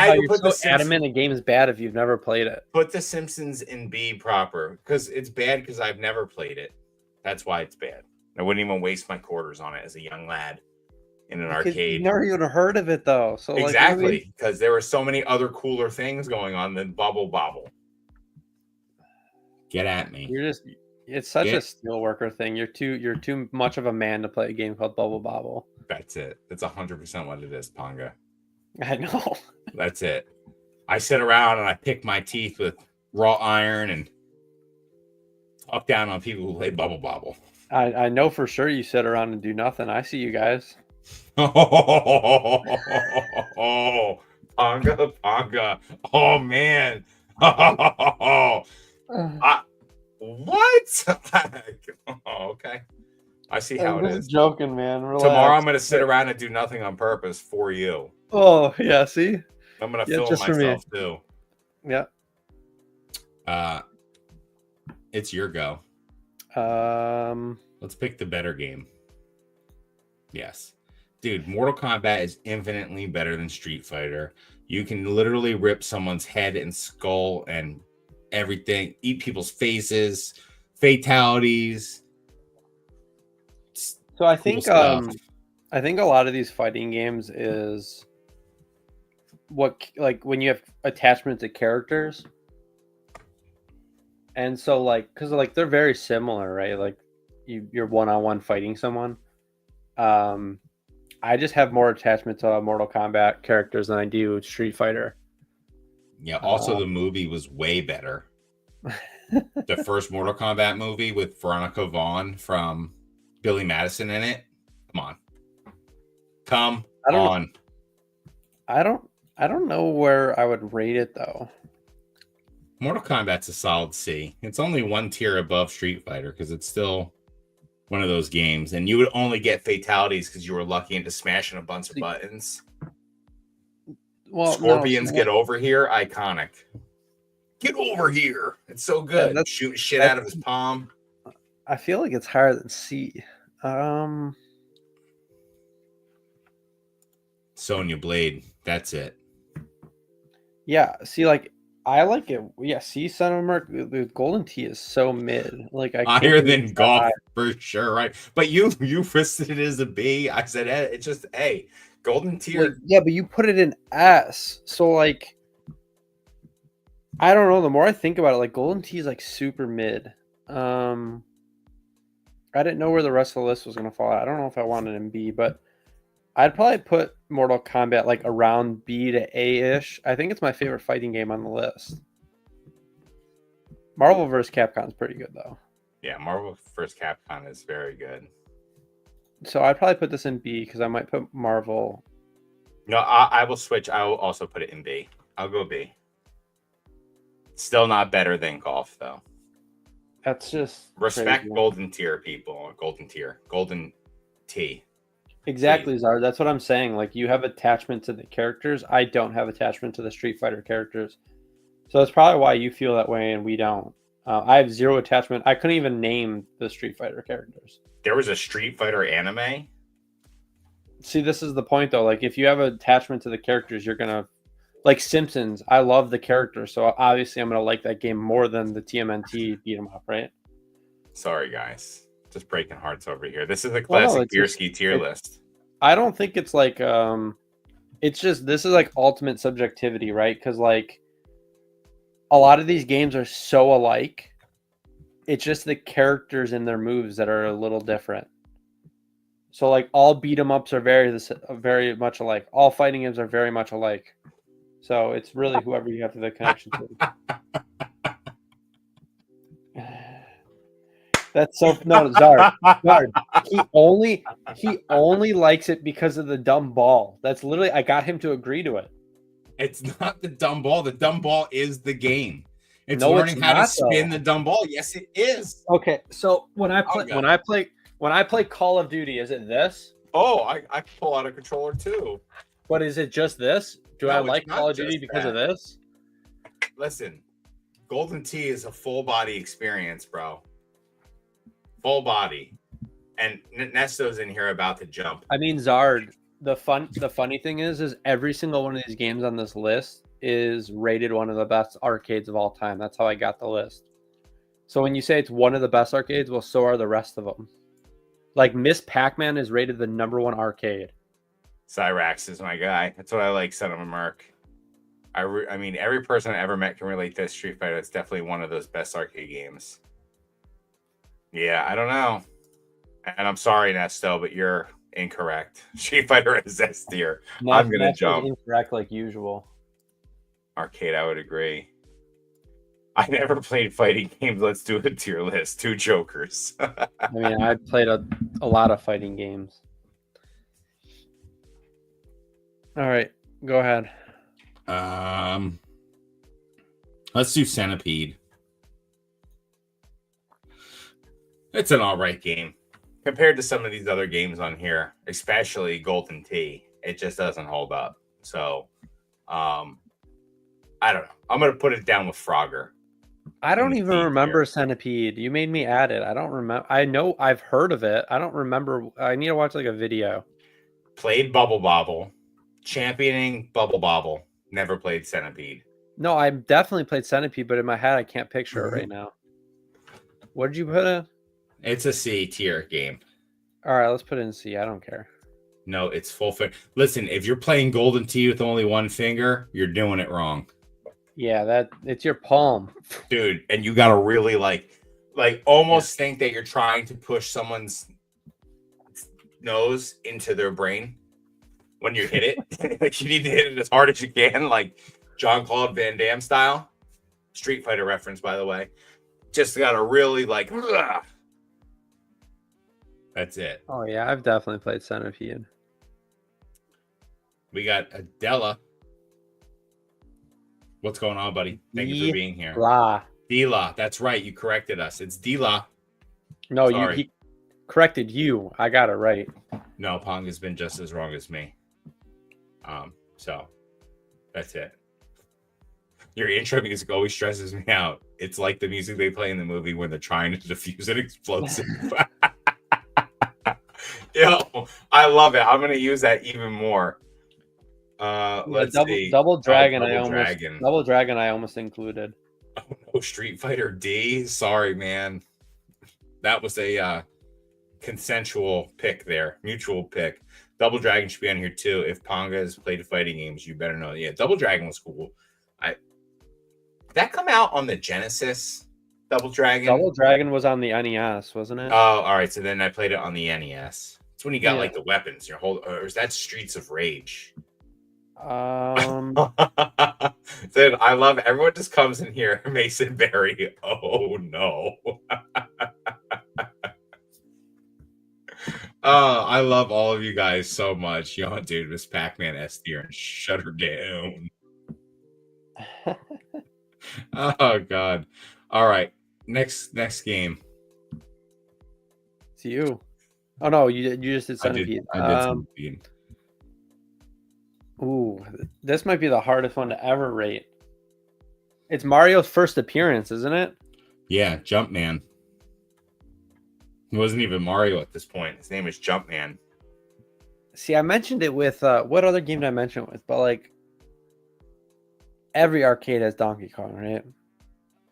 the Simpsons. Adamant a game is bad if you've never played it. Put the Simpsons in B proper because it's bad because I've never played it. That's why it's bad. I wouldn't even waste my quarters on it as a young lad in an arcade. You've never even heard of it though. So exactly, because there were so many other cooler things going on than Bubble Bobble. Get at me. It's such a steelworker thing. You're too much of a man to play a game called Bubble Bobble. That's it. That's 100% what it is, Ponga. I know. That's it. I sit around and I pick my teeth with raw iron and talk down on people who play Bubble Bobble. I know for sure you sit around and do nothing. I see you guys. Oh, Ponga. Oh, man. What? Oh, okay. I see how it is. Joking, man. Relax. Tomorrow I'm going to sit around and do nothing on purpose for you. Oh, yeah. See? I'm going to film myself too. Yeah. It's your go. Let's pick the better game. Yes. Dude, Mortal Kombat is infinitely better than Street Fighter. You can literally rip someone's head and skull and everything, eat people's faces, fatalities. So I think a lot of these fighting games is what, like, when you have attachment to characters. And so, like, because like they're very similar, right? Like you're one-on-one fighting someone. I just have more attachment to Mortal Kombat characters than I do Street Fighter. Yeah. Also, the movie was way better. The first Mortal Kombat movie with Veronica Vaughn from Billy Madison in it. Come on. I don't know where I would rate it though. Mortal Kombat's a solid C. It's only one tier above Street Fighter because it's still one of those games, and you would only get fatalities because you were lucky into smashing a bunch of buttons. Well, Scorpions get over here, iconic. Get over here. It's so good. Yeah, shooting shit out of his palm. I feel like it's higher than C. Sonya Blade. That's it. Yeah, see, like I like it. Yeah, see, Son of Merc, the Golden Tee is so mid. Like I can't Higher believe than it's that golf high. for sure, right? But you listed it as a B. I said it's just A. Golden Well, tier. yeah, but you put it in S. So like I don't know. The more I think about it, like Golden Tee is like super mid. Um, I didn't know where the rest of the list was gonna fall out. I don't know if I wanted in B, but I'd probably put Mortal Kombat like around B to A ish. I think it's my favorite fighting game on the list. Marvel vs. Capcom is pretty good though. Yeah, Marvel vs. Capcom is very good. So I'd probably put this in B because I might put Marvel. No, I will switch. I will also put it in B. I'll go B. Still not better than golf though. That's just Respect crazy. golden tier, people. Golden tier. Golden T. Exactly, Zard. That's what I'm saying. Like you have attachment to the characters. I don't have attachment to the Street Fighter characters. So that's probably why you feel that way and we don't. I have zero attachment. I couldn't even name the Street Fighter characters. There was a Street Fighter anime. See, this is the point though. Like if you have attachment to the characters, you're gonna like Simpsons. I love the character, so obviously I'm gonna like that game more than the TMNT beat 'em up, right? Sorry, guys. Just breaking hearts over here. This is a Well, no, classic it's just Bierski tier it, list. I don't think it's like it's just this is like ultimate subjectivity, right? Because like a lot of these games are so alike. It's just the characters and their moves that are a little different. So like all beat 'em ups are very much alike. All fighting games are very much alike. So it's really whoever you have the connection to. That's so no Zard. Zard. He only likes it because of the dumb ball. That's literally I got him to agree to it. It's not the dumb ball. The dumb ball is the game. It's No, it's learning how to not spin though. the dumb ball. Yes, it is. Okay, so Okay. when I play Call of Duty, is it this? Oh, I can pull out a controller too. But is it just this? Do I No, it's like not Call of Duty just because of that. this? Listen, Golden Tee is a full body experience, bro. Full body. And Nesto's in here about to jump. I mean, Zard, the funny thing is every single one of these games on this list is rated one of the best arcades of all time. That's how I got the list. So when you say it's one of the best arcades, well, so are the rest of them. Like Miss Pac-Man is rated the #1 arcade. Cyrax is my guy. That's what I like, Son of a Merc. I mean, every person I ever met can relate to Street Fighter. It's definitely one of those best arcade games. Yeah, I don't know. And I'm sorry, Nesto, but you're incorrect. Street Fighter is S tier. I'm going to jump. Incorrect like usual. Arcade, I would agree. I never played fighting games. Let's do a tier list. 2 jokers. I mean, I played a lot of fighting games. All right, go ahead. Let's do Centipede. It's an all right game compared to some of these other games on here, especially Golden Tee. It just doesn't hold up. So, I don't know. I'm gonna put it down with Frogger. I don't even remember Centipede. You made me add it. I don't remember. I know I've heard of it. I don't remember. I need to watch like a video. Played Bubble Bobble, championing Bubble Bobble. Never played Centipede. No, I definitely played Centipede, but in my head I can't picture it right now. What did you put in? It's a C tier game. All right, let's put it in C. I don't care. No, it's full finger. Listen, if you're playing Golden Tee with only one finger, you're doing it wrong. Yeah, it's your palm, dude. And you gotta really like almost think that you're trying to push someone's nose into their brain when you hit it. Like you need to hit it as hard as you can, like Jean-Claude Van Damme style. Street Fighter reference, by the way. Just gotta really like. Ugh. That's it. Oh yeah, I've definitely played Centipede. We got Adela. What's going on, buddy? Thank you for being here. Dila. That's right. You corrected us. It's Dila. No, he corrected you. I got it right. No, Pong has been just as wrong as me. So that's it. Your intro music always stresses me out. It's like the music they play in the movie when they're trying to defuse an explosive. Yo, I love it. I'm gonna use that even more. Yeah, Let's see. Double Dragon. Double Dragon. Double Dragon. I almost included. Oh no, Street Fighter D. Sorry, man. That was a consensual pick there, mutual pick. Double Dragon should be on here too. If Ponga has played fighting games, you better know. Yeah, Double Dragon was cool. Did that come out on the Genesis? Double Dragon. Double Dragon was on the NES, wasn't it? Oh, all right. So then I played it on the NES. It's when you got Yeah. like the weapons. Your whole, or is that Streets of Rage? Um, Dude, I love everyone just comes in here. Mason Berry. Oh no. Oh, I love all of you guys so much. Yo, dude, Miss Pac-Man S tier and shut her down. Oh god. All right. Next game. it's you. Oh no, you just did Centipede. I did Centipede. Ooh, this might be the hardest one to ever rate. It's Mario's first appearance, isn't it? Yeah, Jumpman. He wasn't even Mario at this point. His name is Jumpman. See, I mentioned it with what other game did I mention it with? But like every arcade has Donkey Kong, right?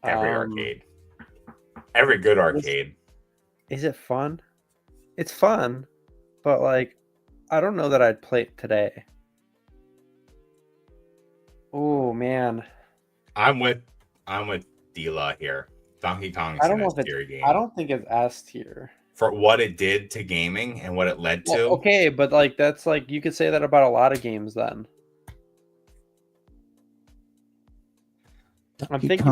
Every arcade. Every good arcade. Is it fun? It's fun, but like I don't know that I'd play it today. Oh man. I'm with D-La here. Donkey Kong's I don't know an if it's S-tier game. I don't think it's S tier. For what it did to gaming and what it led to. Well, okay, but like that's like you could say that about a lot of games then. I'm thinking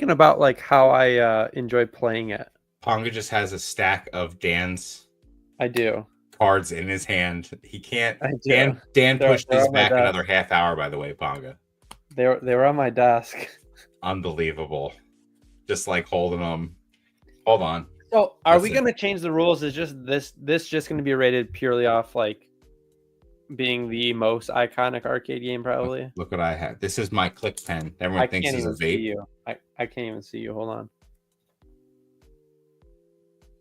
about like how I enjoy playing it. Ponga just has a stack of Dan's I do. cards in his hand. He can't. I do. Dan pushed they're these on my back desk. another half hour. By the way, Ponga. They were on my desk. Unbelievable. Just like holding them. Hold on. So are we Listen. gonna change the rules? Is just this just gonna be rated purely off like being the most iconic arcade game probably? Look what I have. This is my click pen. Everyone I thinks can't he's a even see vape. you. I can't even see you. Hold on.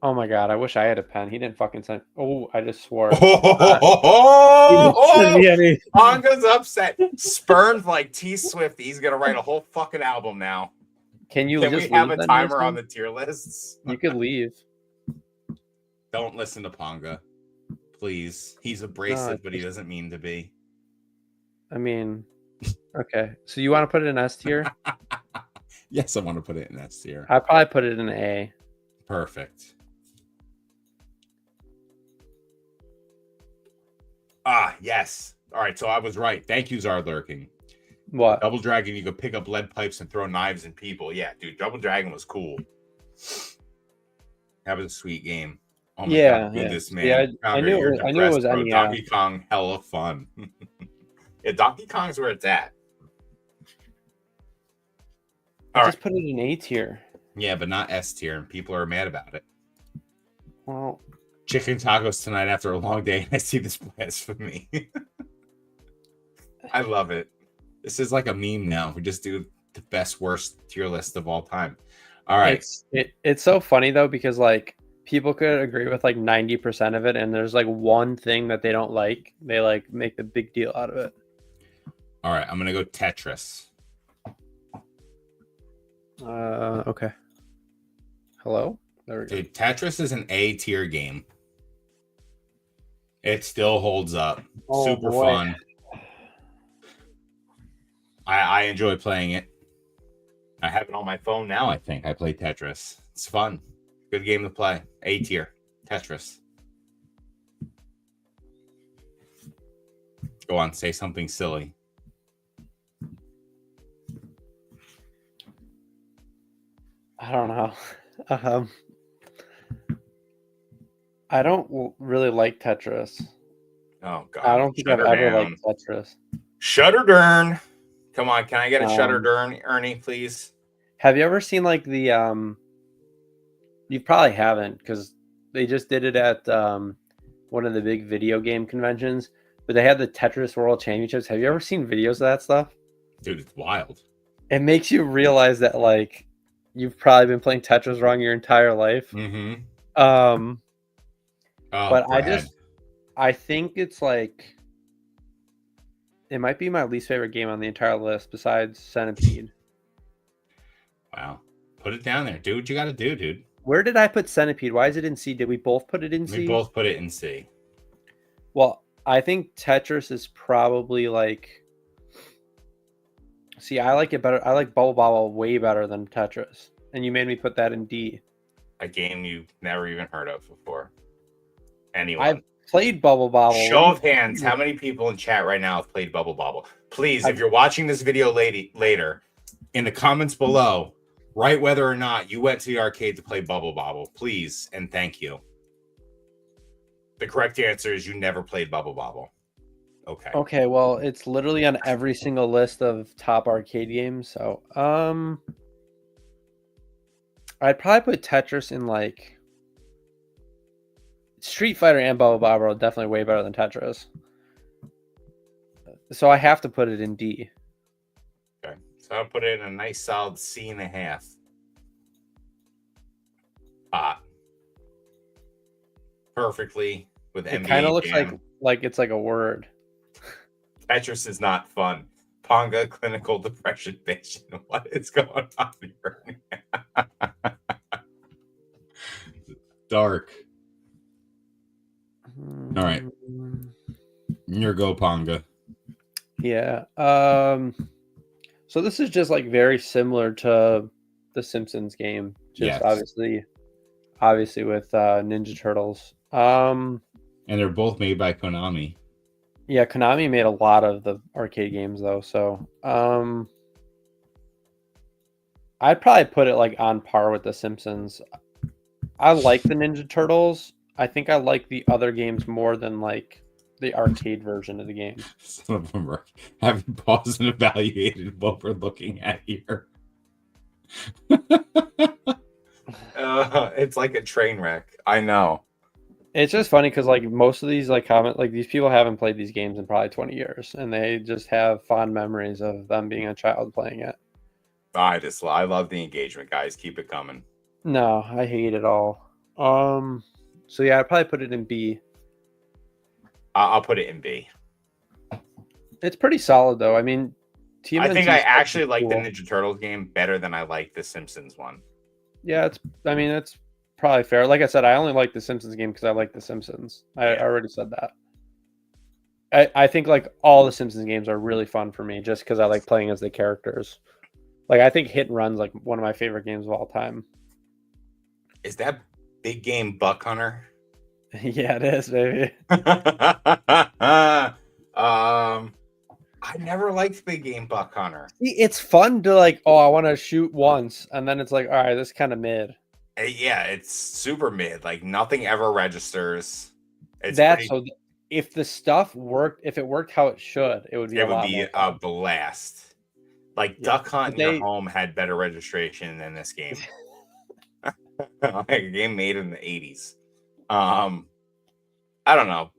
Oh my god, I wish I had a pen. He didn't fucking send. Oh, I just swore. Oh, He didn't send me any. Ponga's upset. Spurned like T Swift. He's gonna write a whole fucking album now. Can you Can we just have leave a then, timer Mason? on the tier lists? You could leave. Don't listen to Ponga, please. He's abrasive, No, but he doesn't mean to be. I mean, okay. So you want to put it in S tier? Yes, I want to put it in S tier. I probably put it in A. Perfect. Ah, yes. All right, so I was right. Thank you, Zard Lurking. What? Double Dragon, you could pick up lead pipes and throw knives at people. Yeah, dude, Double Dragon was cool. That was a sweet game. Oh my god, goodness, man. Yeah, I knew You're it was depressed, bro. NES. Donkey Kong, hella fun. Yeah, Donkey Kong's where it's at. I All just put it in A tier. Yeah, but not S tier, and people are mad about it. Well, Chicken tacos tonight after a long day, and I see this blasphemy. I love it. This is like a meme now. We just do the best worst tier list of all time. All right. It's so funny though because like people could agree with like 90% of it, and there's like one thing that they don't like. They like make the big deal out of it. All right, I'm gonna go Tetris. Okay. Hello? There we go. Dude, Tetris is an A tier game. It still holds up. Oh, Super boy. fun. I enjoy playing it. I have it on my phone now, I think. I play Tetris. It's fun. Good game to play. A tier. Tetris. Go on, say something silly. I don't know. I don't really like Tetris. Oh god. I don't think I've Shut her ever down. liked Tetris. Shutter Dern. Come on, can I get a Shutter Dern, Ernie, please? Have you ever seen like the you probably haven't because they just did it at one of the big video game conventions, but they had the Tetris World Championships. Have you ever seen videos of that stuff? Dude, it's wild. It makes you realize that like you've probably been playing Tetris wrong your entire life. Mm-hmm. But Brad. I think it's like It might be my least favorite game on the entire list besides Centipede. Wow. Put it down there. Do what you got to do, dude. Where did I put Centipede? Why is it in C? Did we both put it in C? We both put it in C. Well, I think Tetris is probably like. See, I like it better. I like Bubble Bobble way better than Tetris. And you made me put that in D. A game you've never even heard of before. Anyone? I've played Bubble Bobble. Show of hands. How many people in chat right now have played Bubble Bobble? Please, if you're watching this video later, in the comments below, write whether or not you went to the arcade to play Bubble Bobble. Please and thank you. The correct answer is you never played Bubble Bobble. Okay. Okay, well, it's literally on every single list of top arcade games. So, I'd probably put Tetris in like Street Fighter and Bubble Bobble are definitely way better than Tetris. So I have to put it in D. Okay. So I'll put it in a nice solid C.5. Perfectly with It NBA kind of looks Jam. like it's like a word. Tetris is not fun. Ponga, clinical depression patient. What is going on here? Dark. All right. Your go, Ponga. Yeah. So this is just like very similar to the Simpsons game. Just Yes. obviously with Ninja Turtles. And they're both made by Konami. Yeah, Konami made a lot of the arcade games though, so I'd probably put it like on par with the Simpsons. I like the Ninja Turtles. I think I like the other games more than like the arcade version of the game. Some of them are having paused and evaluated what we're looking at here. It's like a train wreck. I know. It's just funny because like most of these these people haven't played these games in probably 20 years, and they just have fond memories of them being a child playing it. I love the engagement, guys. Keep it coming. No, I hate it all. So yeah, I'd probably put it in B. I'll put it in B. It's pretty solid though. I mean, I think I actually like the cool. Ninja Turtles game better than I like the Simpsons one. Yeah, it's probably fair. Like I said, I only like the Simpsons game because I like the Simpsons. I already said that. I think like all the Simpsons games are really fun for me just because I like playing as the characters. Like I think Hit and Run's like one of my favorite games of all time. Is that big game Buck Hunter? Yeah, it is, baby. I never liked big game Buck Hunter. It's fun to like, oh, I want to shoot once, and then it's like, all right, this is kind of mid. Yeah, it's super mid. Like nothing ever registers. So if the stuff worked, if it worked how it should, it would be a blast. Like Duck Hunt in your home had better registration than this game. Like a game made in the 80s. I don't know.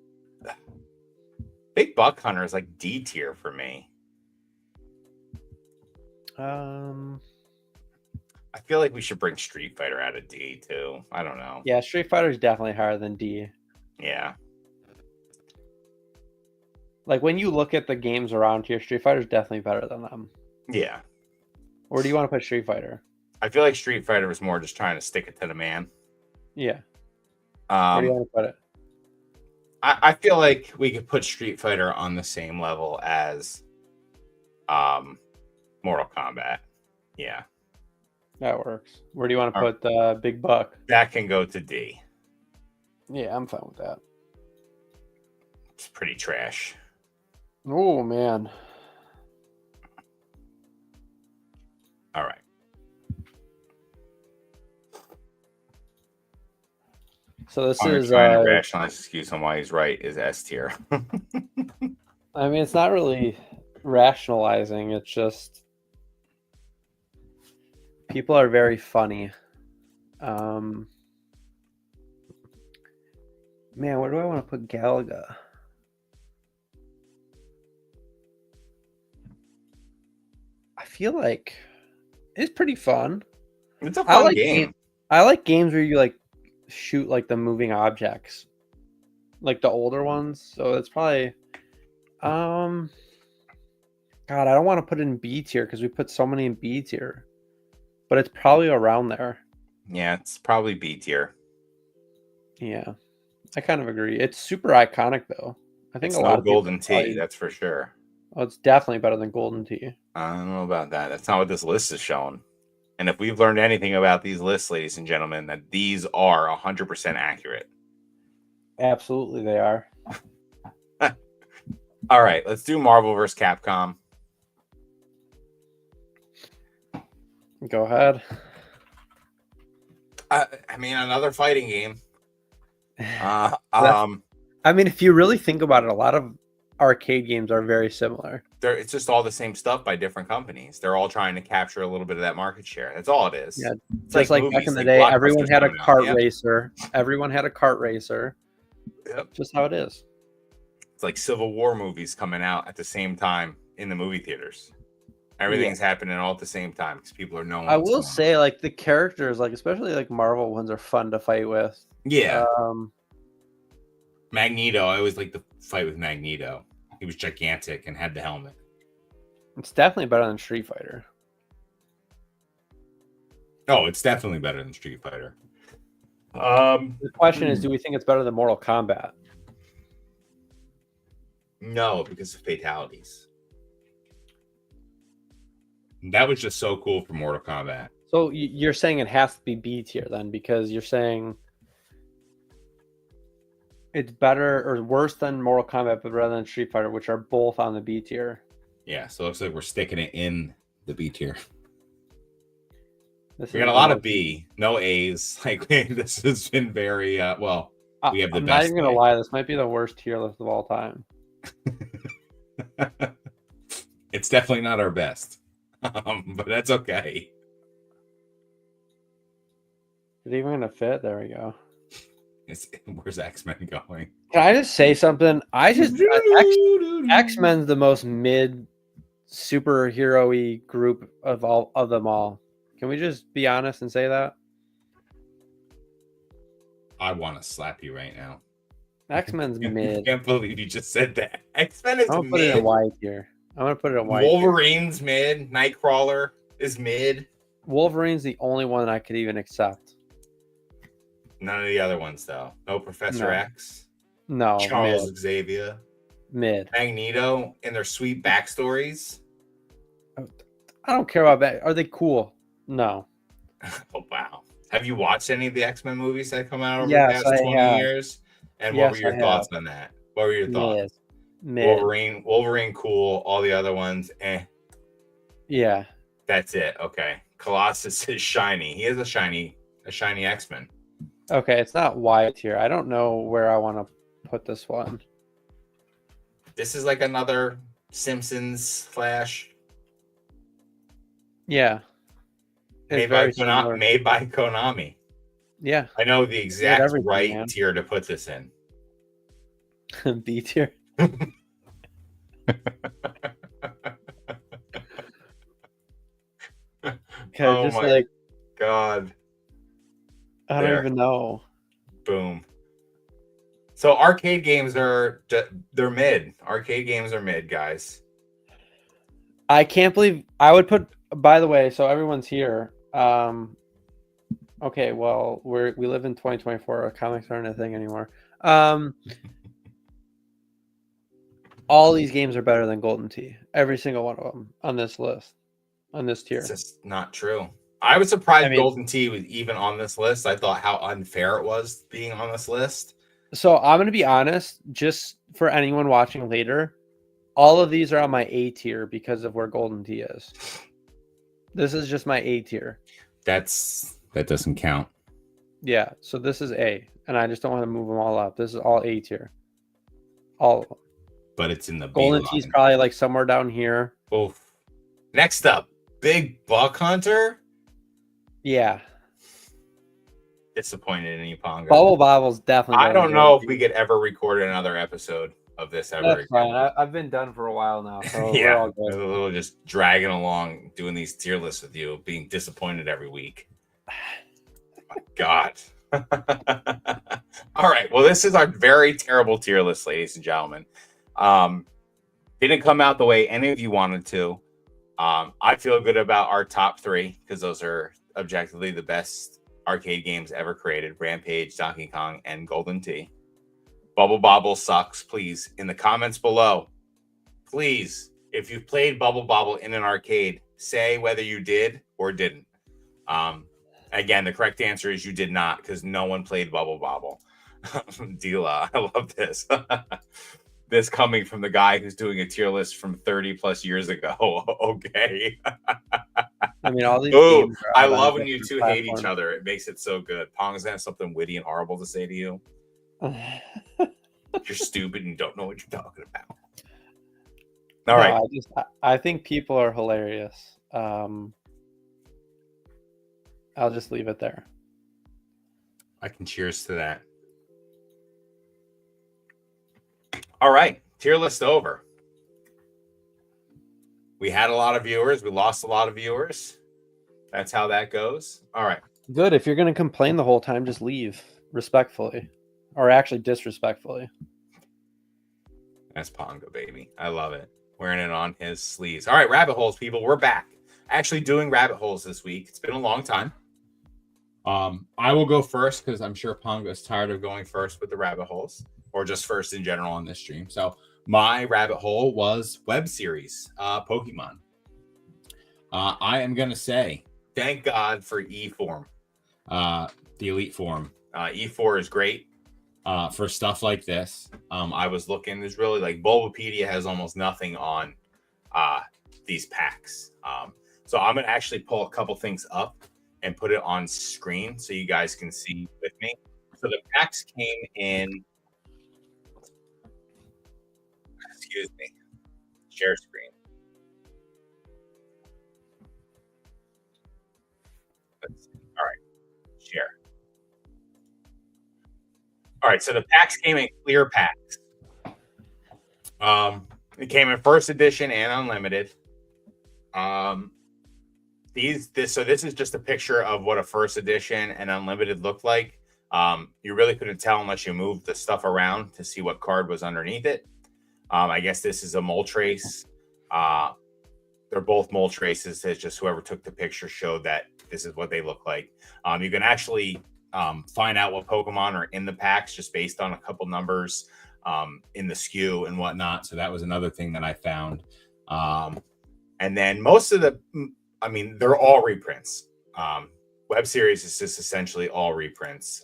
Big Buck Hunter is like D tier for me. I feel like we should bring Street Fighter out of D too. I don't know. Yeah, Street Fighter is definitely higher than D. Yeah. Like when you look at the games around here, Street Fighter is definitely better than them. Yeah. Where do you want to put Street Fighter? I feel like Street Fighter was more just trying to stick it to the man. Yeah. Where do you want to put it? I feel like we could put Street Fighter on the same level as Mortal Kombat. Yeah. That works. Where do you want to put Big Buck? That can go to D. Yeah, I'm fine with that. It's pretty trash. Oh, man. All right. So this I'm is trying to rationalize excuse on why he's right is S tier. I mean, it's not really rationalizing. It's just people are very funny. Man, where do I want to put Galaga? I feel like it's pretty fun. It's a fun game. I like games where you like shoot like the moving objects, like the older ones. So it's probably God, I don't want to put it in B tier because we put so many in B tier, but it's probably around there. Yeah, it's probably B tier. Yeah, I kind of agree. It's super iconic though. I think It's a lot no of people golden probably- tea, that's for sure. Oh, it's definitely better than Golden Tea. I don't know about that. That's not what this list is showing. And if we've learned anything about these lists, ladies and gentlemen, that these are 100% accurate. Absolutely, they are. All right, let's do Marvel vs. Capcom. Go ahead. I mean, another fighting game. I mean, if you really think about it, a lot of arcade games are very similar. It's just all the same stuff by different companies. They're all trying to capture a little bit of that market share. That's all it is. Yeah, it's just like back movies, in the like day, everyone Blockbuster's had a coming out. kart Yep. racer. Everyone had a kart racer. Yep. Just how it is. It's like Civil War movies coming out at the same time in the movie theaters. Everything's happening all at the same time because people are knowing. I will say, like the characters, like especially like Marvel ones, are fun to fight with. Yeah. Magneto. I always like the fight with Magneto. He was gigantic and had the helmet. It's definitely better than Street Fighter. Oh, it's definitely better than Street Fighter. The question is, do we think it's better than Mortal Kombat? No, because of fatalities. That was just so cool for Mortal Kombat. So you're saying it has to be B tier then, because you're saying it's better or worse than Mortal Kombat, but rather than Street Fighter, which are both on the B tier. Yeah, so it looks like we're sticking it in the B tier. This We is got a lot of B, no A's. Like this has been very well. We have the I'm best. not even gonna lie. This might be the worst tier list of all time. It's definitely not our best, but that's okay. Is it even gonna fit? There we go. Where's X-Men going? Can I just say something? X-Men's the most mid superhero-y group of all of them all. Can we just be honest and say that? I want to slap you right now. X-Men's I mid. can't believe you just said that. X-Men is I'm gonna put it in mid. Y tier. I'm gonna put it in Y tier. Wolverine's mid. Nightcrawler is mid. Wolverine's the only one I could even accept. None of the other ones though. No Professor No. X. No, Charles Xavier. mid. Magneto and their sweet backstories. I don't care about that. Are they cool? No. Oh wow. Have you watched any of the X-Men movies that come out over Yes, the past I 20 have. years? And Yes, what were your I thoughts on that? What were your thoughts? Mid. Wolverine cool, all the other ones, Yeah. that's it. Okay. Colossus is shiny. He is a shiny X-Men. Okay, it's not Y tier. I don't know where I want to put this one. This is like another Simpsons / Yeah. It's made by, very similar. made by Konami. Yeah. I know the exact everything, right man. tier to put this in. B tier. Okay, Oh just my like God. I There. don't even know. Boom. So arcade games they're mid. Arcade games are mid, guys. I can't believe I would put. By the way, so everyone's here. Okay, well we live in 2024. Comics aren't a thing anymore. All these games are better than Golden Tee. Every single one of them on this list, on this tier. It's just not true. I was surprised I mean- Golden Tee was even on this list. I thought how unfair it was being on this list. So I'm gonna be honest, just for anyone watching later, all of these are on my A tier because of where Golden Tee is. This is just my A tier. That doesn't count. Yeah, so this is A, and I just don't want to move them all up. This is all A tier. All of them. But it's in the B Golden line. Tee's probably like somewhere down here. Oof. Next up, Big Buck Hunter. Yeah. Disappointed in you, Pongo. Bubble Bobble's definitely. I don't know if we could ever record another episode of this ever That's again. fine. I've been done for a while now, so we're Yeah, all a good. little just dragging along, doing these tier lists with you, being disappointed every week. My God. All right. Well, this is our very terrible tier list, ladies and gentlemen. Didn't come out the way any of you wanted to. I feel good about our top 3 because those are objectively the best arcade games ever created: Rampage, Donkey Kong, and Golden Tee. Bubble Bobble sucks. Please, in the comments below, please, if you've played Bubble Bobble in an arcade, say whether you did or didn't. Again, the correct answer is you did not, because no one played Bubble Bobble. Dila, I love this. This coming from the guy who's doing a tier list from 30 plus years ago. Okay. I mean, all these Ooh, games I are on love when you different two hate each platforms. other. It makes it so good. Pong's gonna have something witty and horrible to say to you. You're stupid and don't know what you're talking about. All right. I think people are hilarious. I'll just leave it there. I can cheers to that. All right. Tier list over. We had a lot of viewers. We lost a lot of viewers. That's how that goes. All right. Good. If you're going to complain the whole time, just leave respectfully, or actually disrespectfully. That's Pongo, baby. I love it. Wearing it on his sleeves. All right, rabbit holes, people. We're back. Actually doing rabbit holes this week. It's been a long time. I will go first because I'm sure Pongo's tired of going first with the rabbit holes, or just first in general on this stream. So my rabbit hole was web series, Pokemon. I am going to say, thank God for E-Form. The Elite Form. E4 is great for stuff like this. I was looking, there's really like Bulbapedia has almost nothing on these packs. So I'm going to actually pull a couple things up and put it on screen so you guys can see with me. So the packs came in, excuse me, share screen. Let's see. All right, share. All right, so the packs came in clear packs. It came in first edition and unlimited. So this is just a picture of what a first edition and unlimited looked like. You really couldn't tell unless you moved the stuff around to see what card was underneath it. I guess this is a Moltres. They're both Moltres. It's just whoever took the picture showed that this is what they look like. You can actually find out what Pokemon are in the packs just based on a couple numbers in the SKU and whatnot. So that was another thing that I found. And then most of they're all reprints. Web series is just essentially all reprints.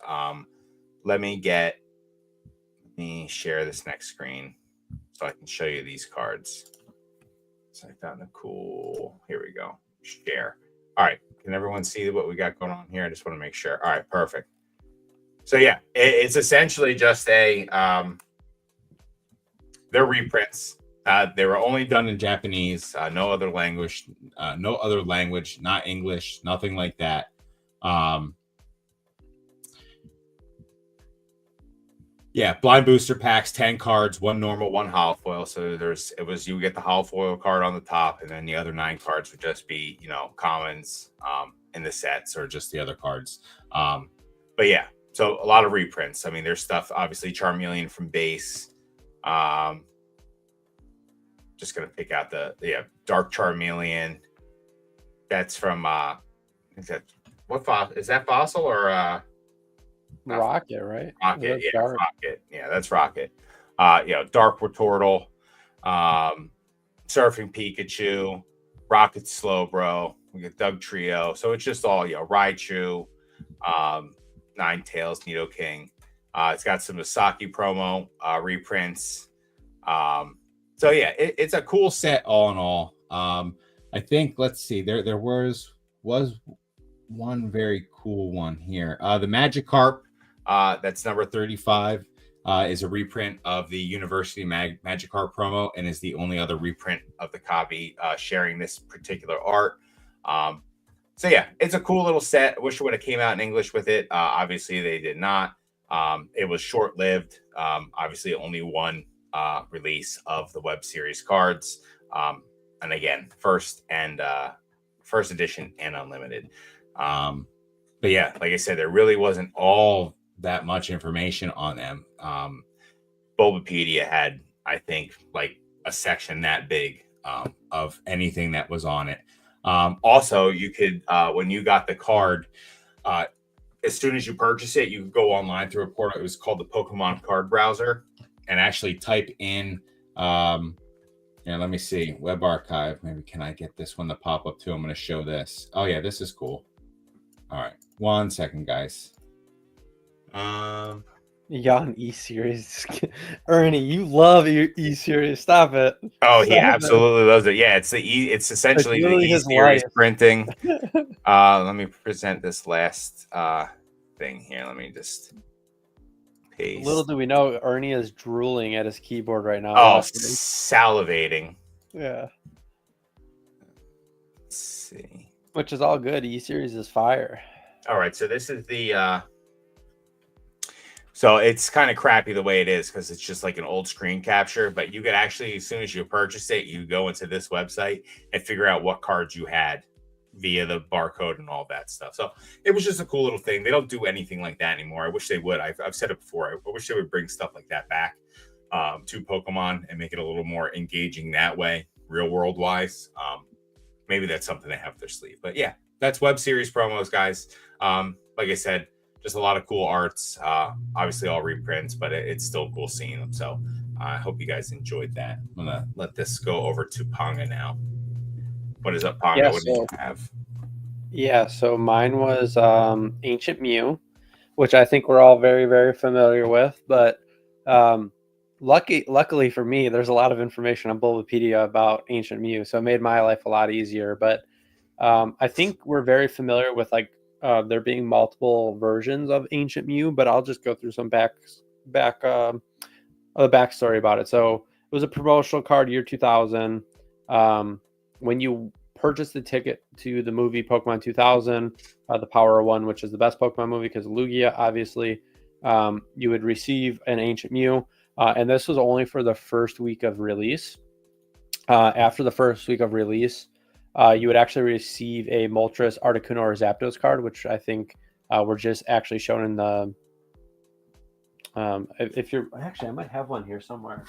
Let me share this next screen so I can show you these cards. So I found a cool, here we go, share. All right, can everyone see what we got going on here? I just want to make sure. All right, perfect. So yeah, it's essentially just they're reprints. They were only done in Japanese, no other language, not English, nothing like that. Yeah, blind booster packs, 10 cards, 1 normal, 1 hollow foil. So you get the hollow foil card on the top, and then the other 9 cards would just be, commons in the sets or just the other cards. But yeah, so a lot of reprints. I mean, there's stuff, obviously Charmeleon from base. Just gonna pick out the Dark Charmeleon. That's from is that Fossil or Rocket, right? Rocket, yeah, Dark. Rocket. Yeah, that's Rocket. Dark Retortal, Surfing Pikachu, Rocket Slowbro. We get Dugtrio. So it's just all Raichu, Ninetales, Nidoking. It's got some Misaki promo reprints. So yeah, it's a cool set all in all. I think, let's see, there was one very cool one here. The Magikarp, that's number 35, is a reprint of the University Magikarp promo and is the only other reprint of the copy sharing this particular art. So yeah, it's a cool little set. I wish it would have came out in English with it. Obviously, they did not. It was short-lived. Obviously, only one release of the web series cards. And again, first edition and unlimited. But yeah, like I said, there really wasn't all that much information on them. Bulbapedia had, I think, like a section that big of anything that was on it. Also, you could when you got the card, as soon as you purchase it, you could go online through a portal. It was called the Pokemon Card Browser, and actually type in. Let me see. Web archive. Maybe can I get this one to pop up too? I'm going to show this. Oh yeah, this is cool. All right, 1 second, guys. Yon E-Series. Ernie, you love E-Series. Stop it. Oh, Stop he absolutely loves it. Yeah, it's essentially the literally his E-Series life. printing. Let me present this last thing here. Let me just paste. Little do we know, Ernie is drooling at his keyboard right now. Oh, salivating. Yeah. Let's see. Which is all good. E-Series is fire. All right, so this is the so it's kind of crappy the way it is because it's just like an old screen capture, but you could actually, as soon as you purchase it, you go into this website and figure out what cards you had via the barcode and all that stuff. So it was just a cool little thing. They don't do anything like that anymore. I wish they would. I've said it before. I wish they would bring stuff like that back to Pokemon and make it a little more engaging that way, real world wise. Maybe that's something they have up their sleeve. But yeah, that's Web Series promos, guys. Like I said, just a lot of cool arts. Obviously all reprints, but it's still cool seeing them. So I hope you guys enjoyed that. I'm going to let this go over to Ponga now. What is up, Ponga? Yeah, what do you have? Yeah, so mine was Ancient Mew, which I think we're all very, very familiar with. But luckily for me, there's a lot of information on Bulbapedia about Ancient Mew, so it made my life a lot easier. But I think we're very familiar with there being multiple versions of Ancient Mew, but I'll just go through some backstory about it. So it was a promotional card, year 2000. When you purchase the ticket to the movie Pokemon 2000, the Power of One, which is the best Pokemon movie because of Lugia, obviously, you would receive an Ancient Mew. And this was only for the first week of release. After the first week of release, you would actually receive a Moltres, Articuno, or Zapdos card, which I think were just actually shown in the. If you're actually, I might have one here somewhere,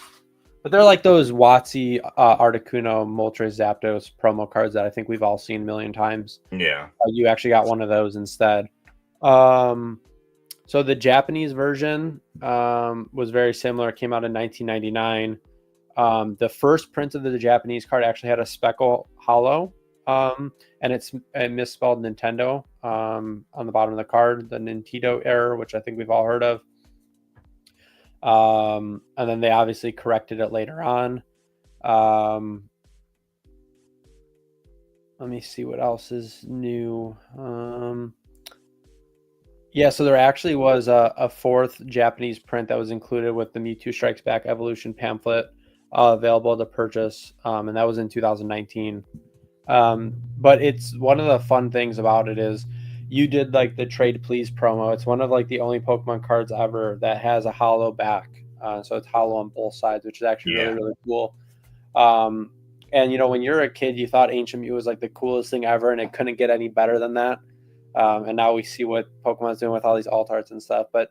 but they're like those WotC, Articuno, Moltres, Zapdos promo cards that I think we've all seen a million times. Yeah, you actually got one of those instead. So the Japanese version was very similar. It came out in 1999. The first print of the Japanese card actually had a Speckle Hollow, and it's misspelled Nintendo on the bottom of the card, the Nintendo error, which I think we've all heard of. And then they obviously corrected it later on. Let me see what else is new. Yeah, so there actually was a fourth Japanese print that was included with the Mewtwo Strikes Back Evolution pamphlet available to purchase, and that was in 2019. But it's one of the fun things about it is you did like the Trade Please promo. It's one of like the only Pokemon cards ever that has a hollow back. So it's hollow on both sides, which is actually really, really cool. And, when you're a kid, you thought Ancient Mew was like the coolest thing ever, and it couldn't get any better than that. And now we see what Pokemon's doing with all these alt arts and stuff. But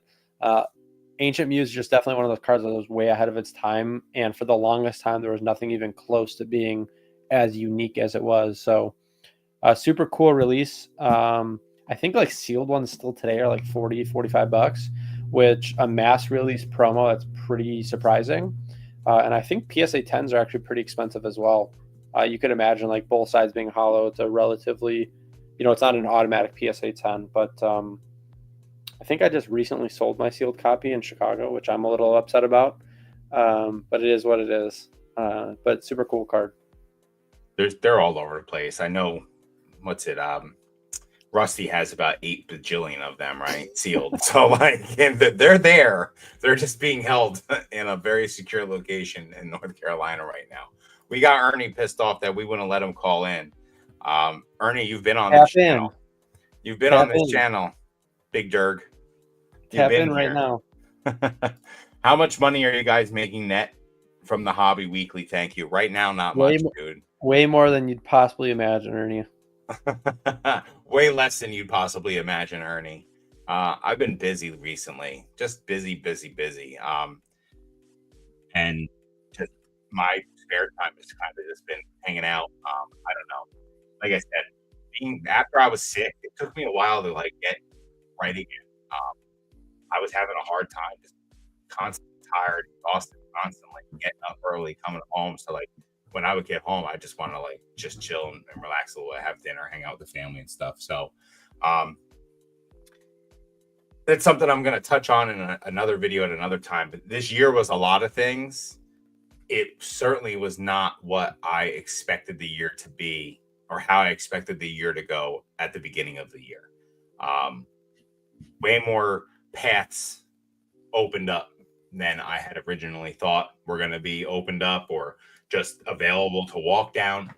Ancient Mew is just definitely one of those cards that was way ahead of its time. And for the longest time, there was nothing even close to being as unique as it was. So super cool release. I think like sealed ones still today are like $40-$45, which a mass release promo, that's pretty surprising. And I think PSA 10s are actually pretty expensive as well. You could imagine like both sides being hollow. It's a relatively, it's not an automatic PSA 10, but I think I just recently sold my sealed copy in Chicago, which I'm a little upset about. But it is what it is. But super cool card. They're all over the place. I know, Rusty has about 8 bajillion of them, right? Sealed. So and they're there. They're just being held in a very secure location in North Carolina right now. We got Ernie pissed off that we wouldn't let him call in. Ernie, you've been on this channel. You've been on this channel, Big Derg. Tap in right now. How much money are you guys making net from the Hobby Weekly? Thank you. Right now, not much, dude. Way more than you'd possibly imagine, Ernie. Way less than you'd possibly imagine, Ernie. I've been busy recently, just busy. And just my spare time has kind of just been hanging out. I don't know. Like I said, after I was sick, it took me a while to like get right again. I was having a hard time, just constantly tired, exhausted, constantly getting up early, coming home. So like when I would get home, I just want to like just chill and relax a little bit, have dinner, hang out with the family and stuff. So that's something I'm going to touch on in another video at another time. But this year was a lot of things. It certainly was not what I expected the year to be or how I expected the year to go at the beginning of the year. Way more paths opened up than I had originally thought were going to be opened up or just available to walk down.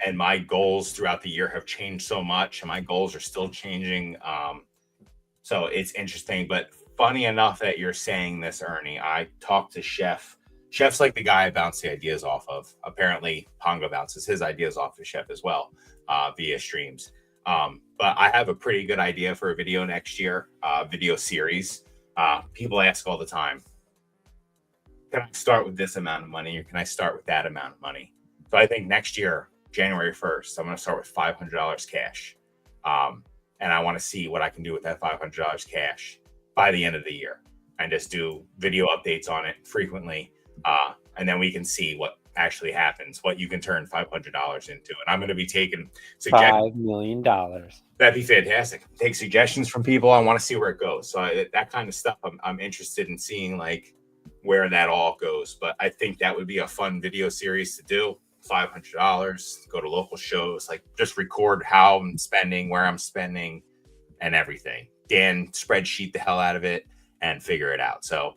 And my goals throughout the year have changed so much, and my goals are still changing. So it's interesting, but funny enough that you're saying this, Ernie. I talked to Chef. Chef's like the guy I bounce the ideas off of. Apparently, Pongo bounces his ideas off of Chef as well via streams. But I have a pretty good idea for a video next year, video series. People ask all the time, can I start with this amount of money or can I start with that amount of money? So I think next year, January 1st, I'm going to start with $500 cash. And I want to see what I can do with that $500 cash by the end of the year and just do video updates on it frequently. And then we can see what actually happens, what you can turn $500 into. And I'm going to be taking $5 million. That'd be fantastic. Take suggestions from people. I want to see where it goes. So that kind of stuff, I'm interested in seeing like where that all goes. But I think that would be a fun video series to do. $500, go to local shows, like just record how I'm spending, where I'm spending, and everything. Dan spreadsheet the hell out of it and figure it out. So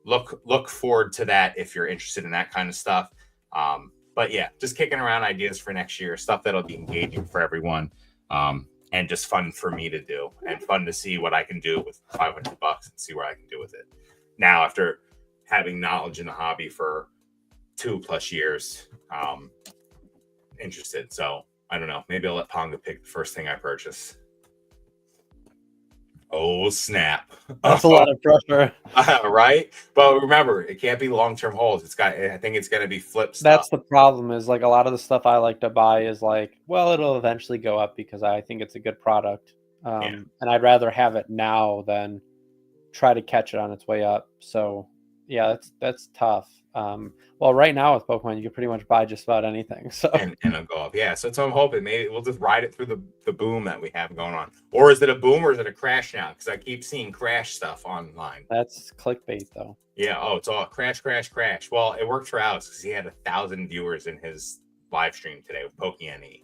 look forward to that if you're interested in that kind of stuff. But yeah, just kicking around ideas for next year, stuff that'll be engaging for everyone, and just fun for me to do and fun to see what I can do with $500 and see where I can do with it. Now, after having knowledge in the hobby for 2+ years, interested. So I don't know. Maybe I'll let Pongo pick the first thing I purchase. Oh, snap. That's a lot of pressure. Right? But remember, it can't be long-term holds. I think it's going to be flip stuff. That's the problem is like a lot of the stuff I like to buy is like, well, it'll eventually go up because I think it's a good product. And I'd rather have it now than try to catch it on its way up. So yeah, that's tough. Well, right now with Pokemon, you can pretty much buy just about anything. So and it'll go up. Yeah. So I'm hoping maybe we'll just ride it through the boom that we have going on. Or is it a boom or is it a crash now? Because I keep seeing crash stuff online. That's clickbait though. Yeah. Oh, it's all crash. Well, it worked for Alex because he had 1,000 viewers in his live stream today with PokeNE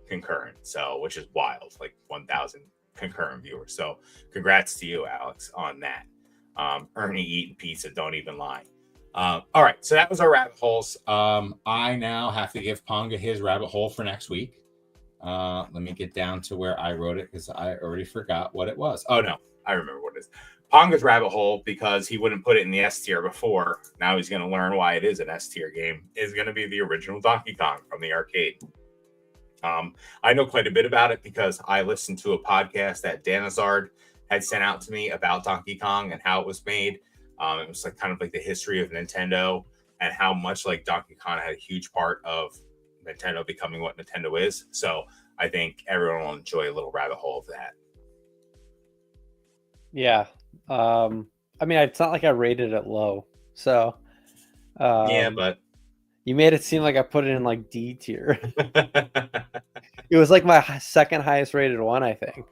concurrent. So which is wild, like 1,000 concurrent viewers. So congrats to you, Alex, on that. Ernie eating pizza, don't even lie. All right, so that was our rabbit holes. I now have to give Ponga his rabbit hole for next week. Let me get down to where I wrote it because I already forgot what it was. Oh no, I remember what it is. Ponga's rabbit hole, because he wouldn't put it in the S tier before. Now he's going to learn why it is an S tier game. Is going to be the original Donkey Kong from the arcade. I know quite a bit about it because I listened to a podcast that Danazard had sent out to me about Donkey Kong and how it was made. It was like kind of like the history of Nintendo and how much like Donkey Kong had a huge part of Nintendo becoming what Nintendo is. So I think everyone will enjoy a little rabbit hole of that. Yeah. I mean, it's not like I rated it low. So yeah, but you made it seem like I put it in like D tier. It was like my second highest rated one, I think.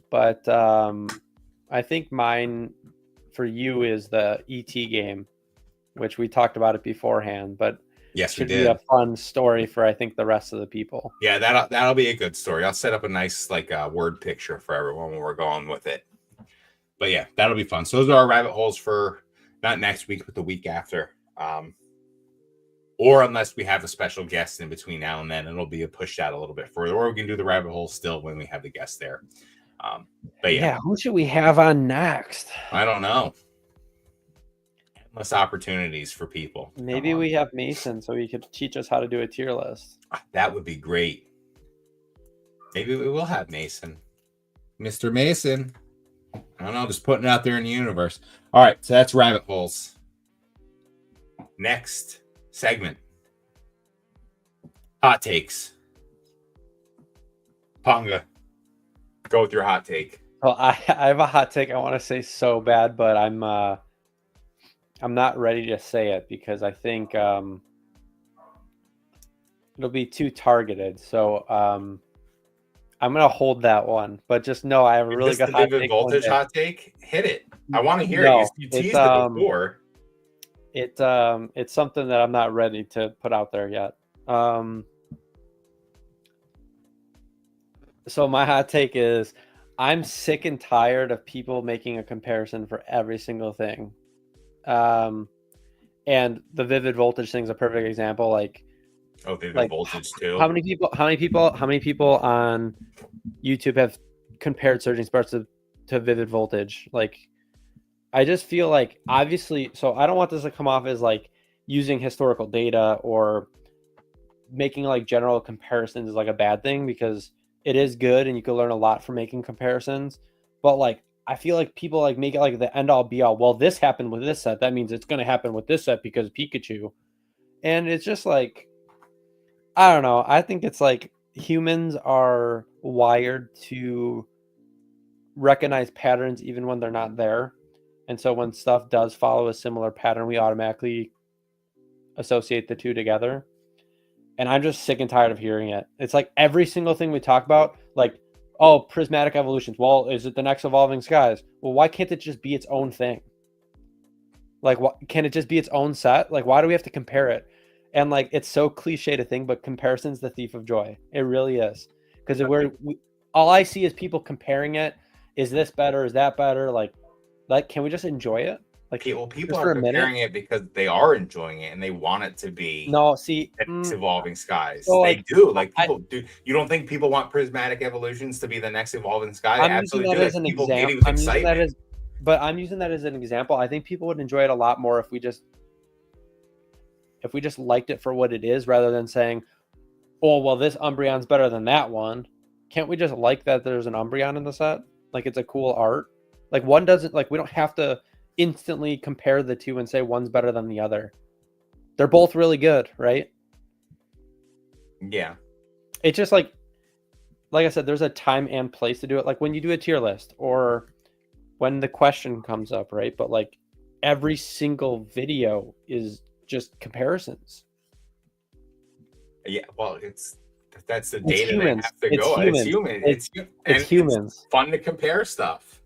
But I think mine for you is the ET game, which we talked about it beforehand, but yes, we should did. Be a fun story for I think the rest of the people. Yeah, that'll be a good story. I'll set up a nice like word picture for everyone when we're going with it. But yeah, that'll be fun. So those are our rabbit holes for not next week, but the week after. Or unless we have a special guest in between now and then, it'll be pushed out a little bit further. Or we can do the rabbit hole still when we have the guest there. But yeah, who should we have on next? I don't know. Endless opportunities for people. Maybe we have Mason so he could teach us how to do a tier list. That would be great. Maybe we will have Mason. Mr. Mason. I don't know, just putting it out there in the universe. All right, so that's rabbit holes. Next segment. Hot takes. Ponga, go with your hot take. Well, I have a hot take I want to say so bad, but I'm not ready to say it because I think it'll be too targeted. So I'm gonna hold that one. But just know I have a really good hot take. Voltage hot take. Hit it. I want to hear No, it. You teased it before. It's something that I'm not ready to put out there yet. So my hot take is I'm sick and tired of people making a comparison for every single thing. And the Vivid Voltage thing is a perfect example. Like, Vivid Voltage too. How many people on YouTube have compared Surging Sparks to Vivid Voltage? Like, I just feel like, obviously, so I don't want this to come off as like using historical data or making like general comparisons is like a bad thing, because it is good and you can learn a lot from making comparisons. But like, I feel like people like make it like the end all be all. Well, this happened with this set, that means it's going to happen with this set because Pikachu. And it's just like, I don't know. I think it's like humans are wired to recognize patterns even when they're not there. And so when stuff does follow a similar pattern, we automatically associate the two together. And I'm just sick and tired of hearing it. It's like every single thing we talk about, like, oh, prismatic evolutions. Well, is it the next evolving skies? Well, why can't it just be its own thing? Like, what, can it just be its own set? Like, why do we have to compare it? And like, it's so cliche to think, but comparison's the thief of joy. It really is. Because all I see is people comparing it. Is this better? Is that better? Like, can we just enjoy it? Like, people are comparing it because they are enjoying it and they want it to be. No, see, next evolving skies. So they do. Like, people do. You don't think people want prismatic evolutions to be the next evolving sky? I'm using that as an example. I'm using that as an example. I think people would enjoy it a lot more if we just liked it for what it is, rather than saying, oh, well, this Umbreon's better than that one. Can't we just like that there's an Umbreon in the set? Like, it's a cool art. Like, one doesn't, like, we don't have to instantly compare the two and say one's better than the other. They're both really good, right? Yeah. It's just like I said, there's a time and place to do it. Like when you do a tier list or when the question comes up, right? But like every single video is just comparisons. Yeah, well, that's the data humans. They have to go. It's human. It's humans. It's fun to compare stuff.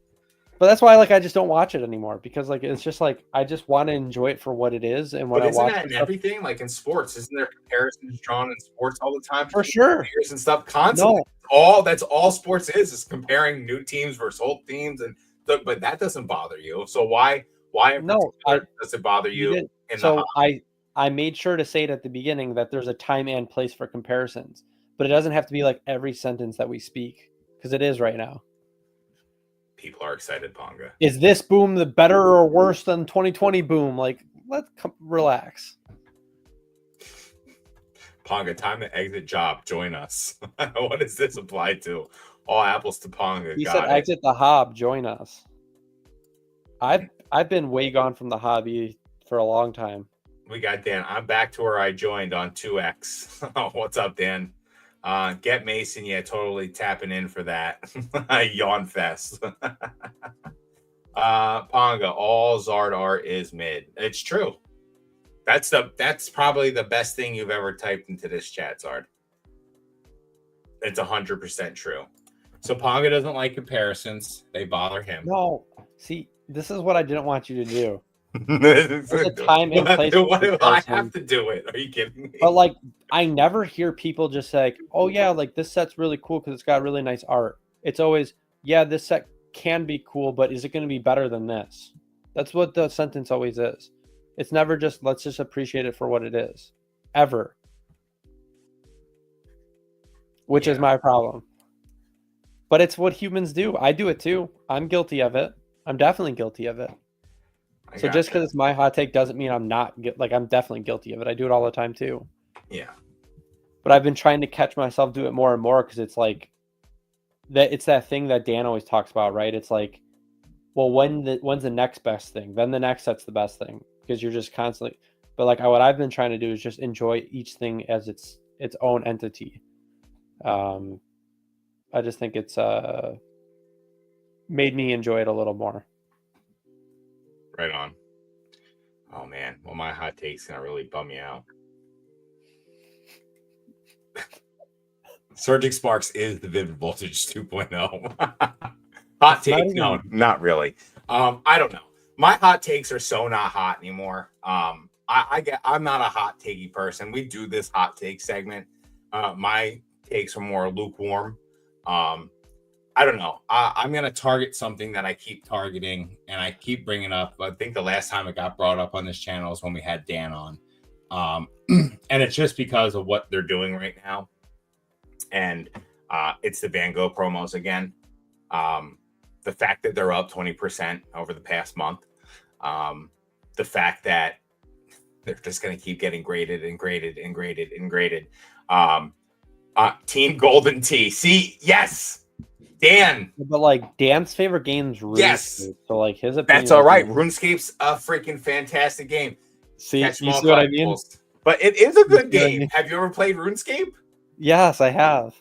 But that's why, like, I just don't watch it anymore, because like it's just like I just want to enjoy it for what it is. And when I watch that in everything, like in sports, isn't there comparisons drawn in sports all the time? For sure. And stuff constantly. No. That's all sports is comparing new teams versus old teams, but that doesn't bother you. So why does it bother you? I made sure to say it at the beginning that there's a time and place for comparisons, but it doesn't have to be like every sentence that we speak, because it is right now. People are excited, Ponga. Is this boom the better or worse than 2020 boom? Like, let's relax. Ponga, time to exit job. Join us. What does this apply to? All apples to Ponga. He said exit the hob. Join us. I've been way gone from the hobby for a long time. We got Dan. I'm back to where I joined on 2X. What's up, Dan? Get Mason, yeah, totally tapping in for that. Yawn fest. Ponga, all Zard art is mid. It's true. That's probably the best thing you've ever typed into this chat, Zard. It's 100% true. So Ponga doesn't like comparisons. They bother him. No, see, this is what I didn't want you to do. There's a time and place. What do I have to do it? Are you kidding me? But like, I never hear people just say, "Oh yeah, like this set's really cool because it's got really nice art." It's always, "Yeah, this set can be cool, but is it going to be better than this?" That's what the sentence always is. It's never just, "Let's just appreciate it for what it is," ever. Which is my problem. But it's what humans do. I do it too. I'm guilty of it. I'm definitely guilty of it. So just because it's my hot take doesn't mean I'm not, like, I'm definitely guilty of it. I do it all the time too. Yeah. But I've been trying to catch myself do it more and more, because it's like that. It's that thing that Dan always talks about, right? It's like, well, when's the next best thing? Then the next set's the best thing, because you're just constantly. But like what I've been trying to do is just enjoy each thing as its own entity. I just think it's made me enjoy it a little more. Right on. Oh man, well my hot take's gonna really bum me out. Surging Sparks is the Vivid Voltage 2.0. Hot take? No, not really. I don't know. My hot takes are so not hot anymore. I'm not a hot takey person. We do this hot take segment. My takes are more lukewarm. I don't know. I'm going to target something that I keep targeting and I keep bringing up. I think the last time it got brought up on this channel is when we had Dan on. And it's just because of what they're doing right now. And it's the Van Gogh promos again. The fact that they're up 20% over the past month. The fact that they're just going to keep getting graded and graded and graded and graded. Team Golden Tee. See, yes. Dan. But like Dan's favorite game's RuneScape. Yes. So like his opinion. That's all right. RuneScape's a freaking fantastic game. See, you see what I mean? But it is a good game. Have you ever played RuneScape? Yes, I have.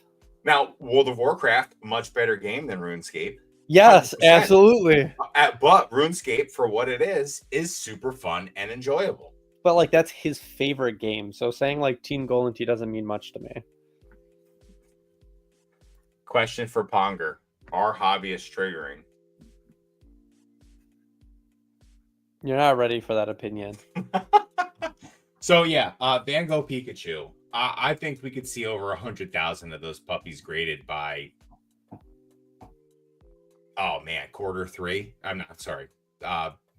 Now, World of Warcraft, much better game than RuneScape. Yes, 100%. absolutely. But RuneScape, for what it is super fun and enjoyable. But like that's his favorite game. So saying like Team Golden Tee doesn't mean much to me. Question for Ponger. Are hobbyists triggering? You're not ready for that opinion. So yeah, Van Gogh Pikachu. I think we could see over 100,000 of those puppies graded by, oh man, Q3. I'm not sorry.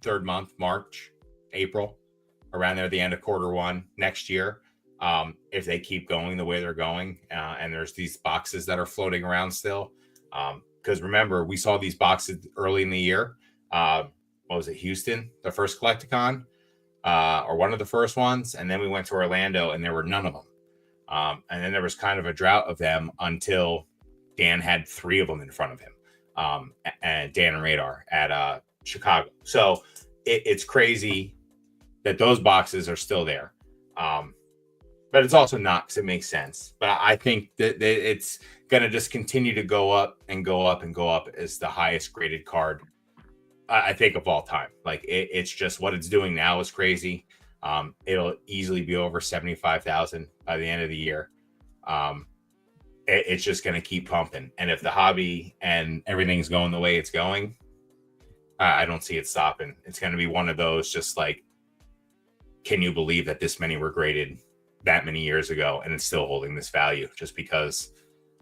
Third month, March, April, around there, the end of Q1 next year. If they keep going the way they're going, and there's these boxes that are floating around still. Because remember, we saw these boxes early in the year. What was it, Houston, the first Collecticon, or one of the first ones, and then we went to Orlando, and there were none of them. And then there was kind of a drought of them until Dan had 3 of them in front of him, and Dan and Radar at Chicago. So it's crazy that those boxes are still there. But it's also not, because it makes sense. But I think that it's going to just continue to go up and go up and go up as the highest graded card, I think, of all time. Like it's just what it's doing now is crazy. It'll easily be over 75,000 by the end of the year. It's just going to keep pumping. And if the hobby and everything's going the way it's going, I don't see it stopping. It's going to be one of those just like, can you believe that this many were graded that many years ago and it's still holding this value? Just because,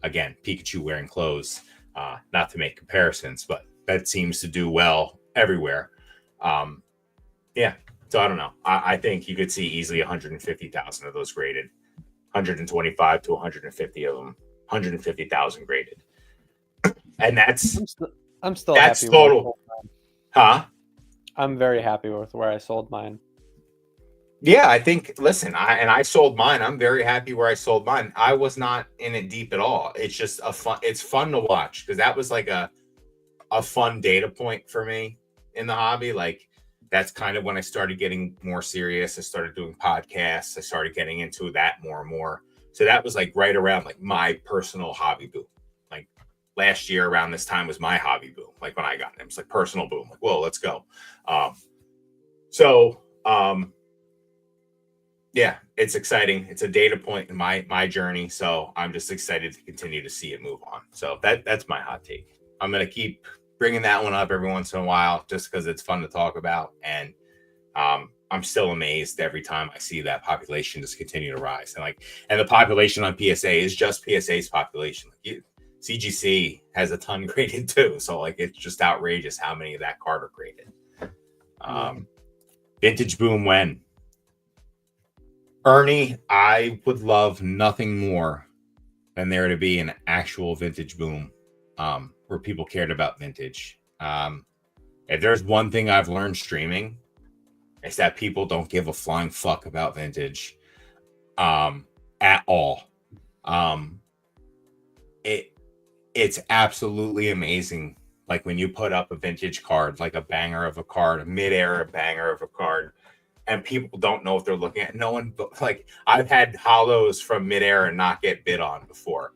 again, Pikachu wearing clothes, not to make comparisons, but that seems to do well everywhere. Yeah. So I don't know. I think you could see easily 150,000 of those graded, 125 to 150 of them, 150,000 graded. And that's that's happy total. Huh? I'm very happy with where I sold mine. Yeah, I think, listen, I sold mine. I'm very happy where I sold mine. I was not in it deep at all. It's just it's fun to watch, because that was like a fun data point for me in the hobby. Like, that's kind of when I started getting more serious. I started doing podcasts. I started getting into that more and more. So that was like right around like my personal hobby boom. Like last year around this time was my hobby boom. Like when I got it, it was like personal boom. Like, whoa, let's go. Yeah, it's exciting. It's a data point in my journey. So I'm just excited to continue to see it move on. So that's my hot take. I'm going to keep bringing that one up every once in a while, just because it's fun to talk about. And I'm still amazed every time I see that population just continue to rise. And the population on PSA is just PSA's population. CGC has a ton graded too. So like, it's just outrageous how many of that card are graded. Vintage boom when? Ernie, I would love nothing more than there to be an actual vintage boom, where people cared about vintage. If there's one thing I've learned streaming, it's that people don't give a flying fuck about vintage at all. It's absolutely amazing. Like when you put up a vintage card, like a banger of a card, a mid-era banger of a card, and people don't know what they're looking at. No one, like, I've had hollows from midair and not get bid on before.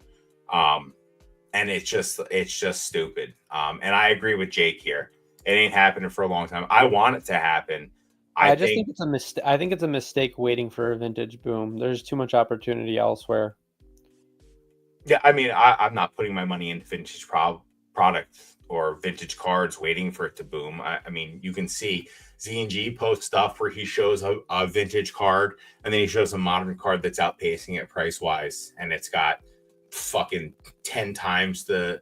And it's just stupid. And I agree with Jake here. It ain't happening for a long time. I want it to happen. I just think it's a mistake. I think it's a mistake waiting for a vintage boom. There's too much opportunity elsewhere. Yeah, I mean, I'm not putting my money into vintage product or vintage cards waiting for it to boom. I mean, you can see Z&G post stuff where he shows a vintage card and then he shows a modern card that's outpacing it price wise, and it's got fucking 10 times the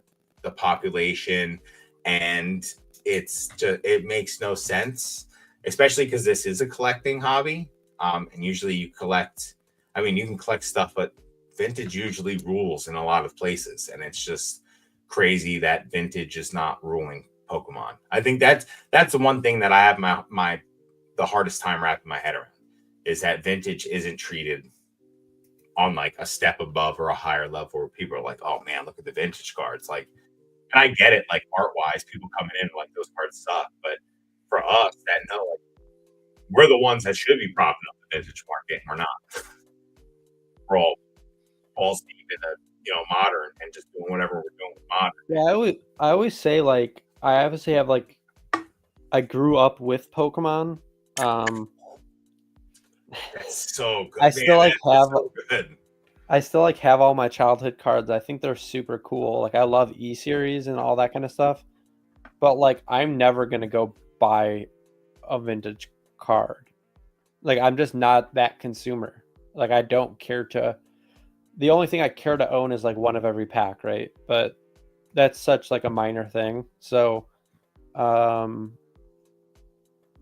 population, and it makes no sense, especially because this is a collecting hobby. And usually you can collect stuff, but vintage usually rules in a lot of places, and it's just crazy that vintage is not ruling Pokemon. I think that's the one thing that I have the hardest time wrapping my head around, is that vintage isn't treated on like a step above or a higher level where people are like, oh man, look at the vintage cards. Like, and I get it, like art wise, people coming in like those cards suck, but for us like, we're the ones that should be propping up the vintage market, and we're not. We're all balls deep in the modern and just doing whatever we're doing with modern. Yeah, I always say, like, I obviously have, like, I grew up with Pokemon. That's so good. I still like have so good. I still like have all my childhood cards. I think they're super cool. Like, I love E-Series and all that kind of stuff. But like, I'm never gonna go buy a vintage card. Like, I'm just not that consumer. Like, I don't care to. The only thing I care to own is like one of every pack, right? But that's such like a minor thing. So, I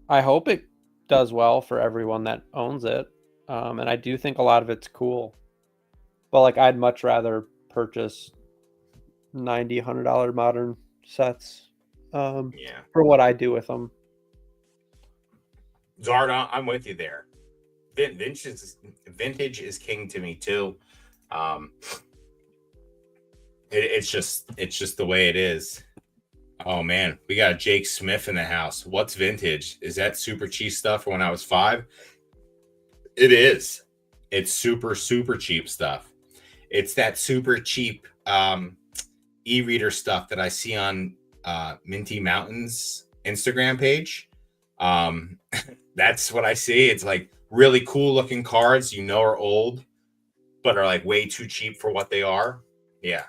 hope it does well for everyone that owns it. And I do think a lot of it's cool. But like, I'd much rather purchase $90, $100 modern sets for what I do with them. Zarda, I'm with you there. Vintage is king to me too. It's just the way it is. Oh man, we got Jake Smith in the house. What's vintage? Is that super cheap stuff from when I was 5? It is. It's super cheap stuff. It's that super cheap e-reader stuff that I see on Minty Mountain's Instagram page. That's what I see. It's like really cool looking cards, are old, but are like way too cheap for what they are. Yeah.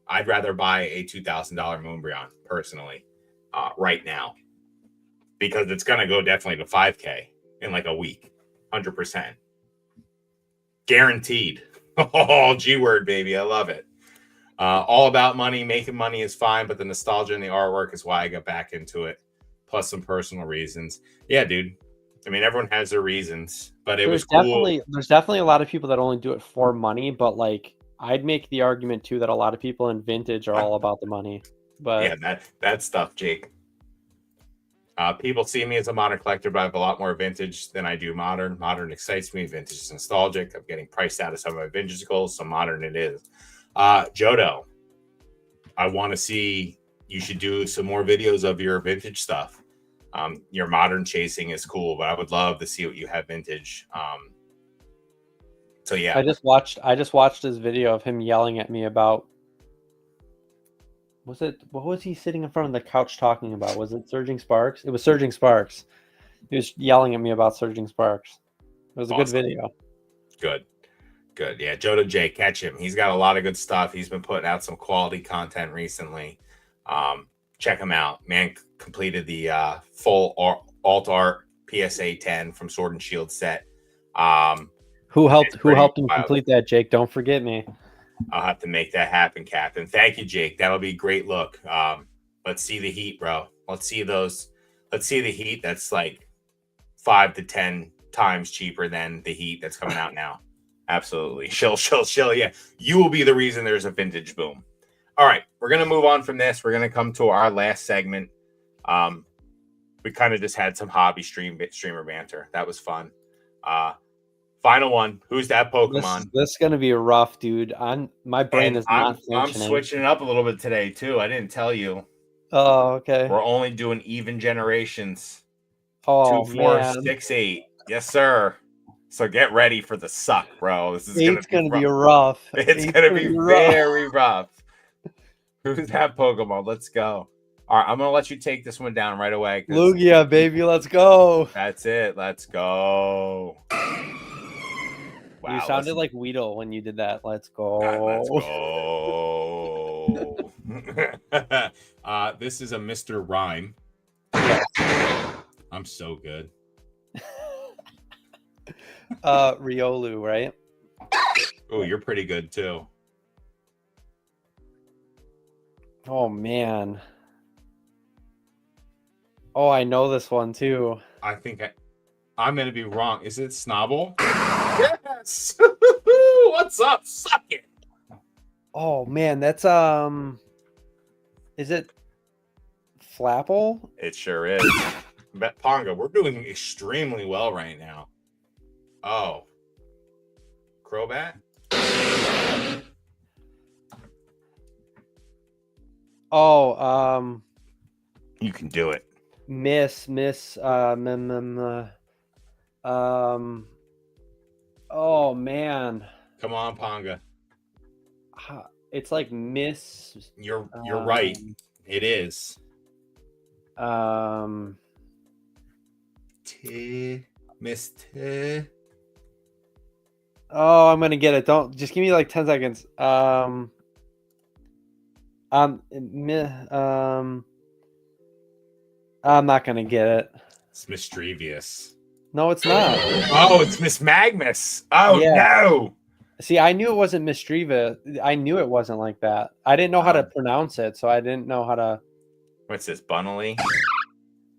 I'd rather buy a $2,000 Moonbryon personally right now, because it's going to go definitely to 5K in like a week. 100%. Guaranteed. Oh, G word, baby. I love it. All about money. Making money is fine, but the nostalgia and the artwork is why I got back into it. Plus some personal reasons. Yeah, dude. I mean, everyone has their reasons, but it was cool. There's definitely a lot of people that only do it for money, but like, I'd make the argument too that a lot of people in vintage are all about the money. But yeah, that stuff, Jake. People see me as a modern collector, but I have a lot more vintage than I do modern. Modern excites me. Vintage is nostalgic. I'm getting priced out of some of my vintage goals, so modern it is. Jodo, I want to see. You should do some more videos of your vintage stuff. Your modern chasing is cool, but I would love to see what you have vintage. So yeah, I just watched his video of him yelling at me about. What was he sitting in front of the couch talking about? Was it Surging Sparks? It was Surging Sparks. He was yelling at me about Surging Sparks. It was a good video. Good. Yeah, Jodo J, catch him. He's got a lot of good stuff. He's been putting out some quality content recently. Check him out. Man completed the full alt art PSA 10 from Sword and Shield set. Who helped him complete that, Jake? Don't forget me. I'll have to make that happen, Captain. Thank you, Jake. That'll be a great look. Let's see the heat, bro. Let's see the heat that's like 5 to 10 times cheaper than the heat that's coming out now. Absolutely. Chill. Yeah. You will be the reason there's a vintage boom. All right. We're going to move on from this. We're going to come to our last segment. We kind of just had some hobby streamer banter. That was fun. Final one. Who's that Pokemon? This is going to be rough, dude. My brain is not functioning. I'm switching it up a little bit today, too. I didn't tell you. Oh, okay. We're only doing even generations. Oh, 2, 4, 6, 8. Yes, sir. So get ready for the suck, bro. This is Eight's gonna be rough. rough. It's Eight's gonna be rough. very rough. Who's that Pokemon? Let's go. All right, I'm gonna let you take this one down right away. 'Cause Lugia, baby, let's go. that's it. Let's go. Wow, You sounded listen- like Weedle when you did that. Let's go. God, let's go. This is a Mr. Rhyme. Yes. I'm so good. Riolu, right? Oh, you're pretty good too. Oh man. Oh, I know this one too. I think I'm gonna be wrong. Is it Snobble? Yes. What's up? Suck it. Oh man, that's is it Flapple? It sure is. Bet Ponga, we're doing extremely well right now. Oh. Crobat? Oh, You can do it. oh man. Come on, Ponga. It's like Miss You're right. It is. Miss T. Oh, I'm gonna get it. Don't just give me like 10 seconds. I'm not gonna get it. It's Mischievous. No, it's not. Oh, it's Miss Magnus. Oh, Yeah. no. See, I knew it wasn't Mistriva. I knew it wasn't like that. I didn't know how to pronounce it, so I didn't know how to. What's this? Bunnelby?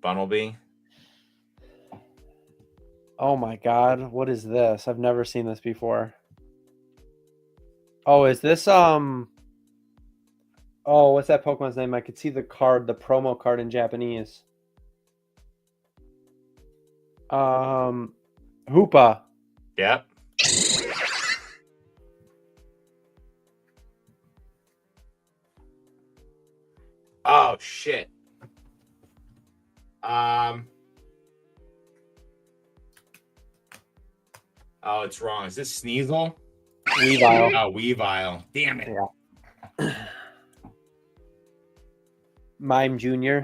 Bunnelby? Oh my god, what is this? I've never seen this before. Oh, is this Oh, what's that Pokemon's name? I could see the card, the promo card in Japanese. Hoopa. Yep. Oh, shit. Oh, it's wrong. Is this Sneasel? Weavile. Oh, Weavile. Damn it. Yeah. Mime Jr.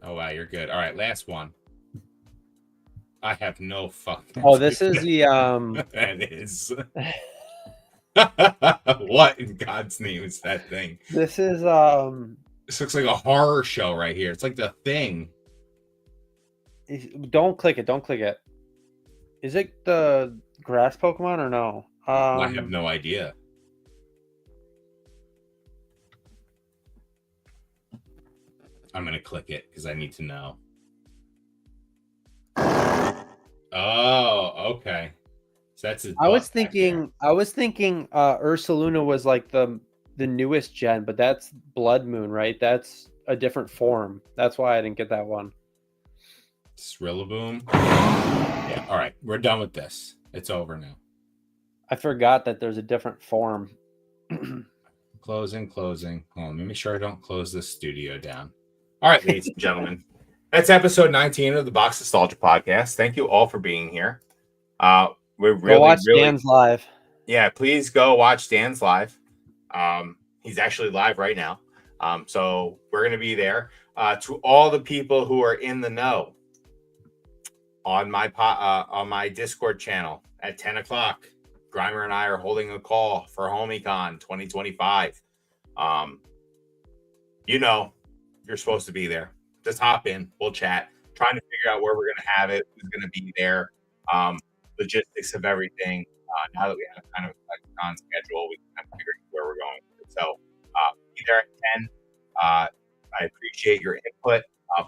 Oh, wow, you're good. All right, last one. I have no fucking. Oh, this is the That is. What in God's name is that thing? this is This looks like a horror show right here. It's like The Thing. don't click it, don't click it. Is it the grass Pokemon or no? I have no idea. I'm gonna click it because I need to know. Oh, okay. So that's his I was butt back there. thinking Ursaluna was like the newest gen, but that's Blood Moon, right? That's a different form. That's why I didn't get that one. Srillaboom. Yeah. All right, we're done with this. It's over now. I forgot that there's a different form. Closing. Hold on, let me make sure I don't close this studio down. All right, ladies and gentlemen. That's episode 19 of the Box Nostalgia Podcast. Thank you all for being here. We're really, Go watch really... Dan's live. Yeah, please go watch Dan's live. He's actually live right now. So we're going to be there. To all the people who are in the know, on my Discord channel at 10 o'clock, Grimer and I are holding a call for HomieCon 2025. You're supposed to be there. Just hop in. We'll chat. Trying to figure out where we're going to have it, who's going to be there, logistics of everything. Now that we have kind of like a con schedule, we can kind of figure out where we're going. So be there at 10. I appreciate your input.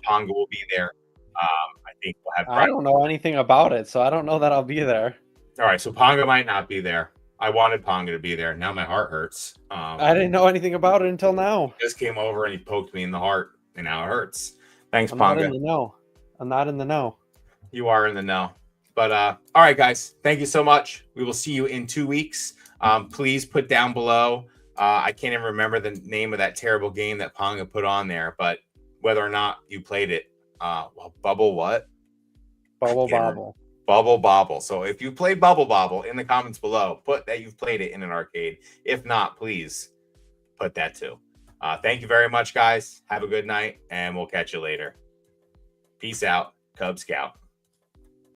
Ponga will be there. I think we'll have. I don't know anything about it, so I don't know that I'll be there. All right, so Ponga might not be there. I wanted Ponga to be there. Now my heart hurts. I didn't know anything about it until now. He just came over and he poked me in the heart, and now it hurts. Thanks, I'm not in Ponga. the know. I'm not in the know. You are in the know. But all right, guys, thank you so much. We will see you in 2 weeks. Please put down below. I can't even remember the name of that terrible game that Ponga put on there, but whether or not you played it. Well, Bubble what? Bubble In- Bobble. Bubble Bobble. So if you played Bubble Bobble in the comments below, put that you've played it in an arcade. If not, please put that too. Thank you very much, guys. Have a good night, and we'll catch you later. Peace out, Cub Scout.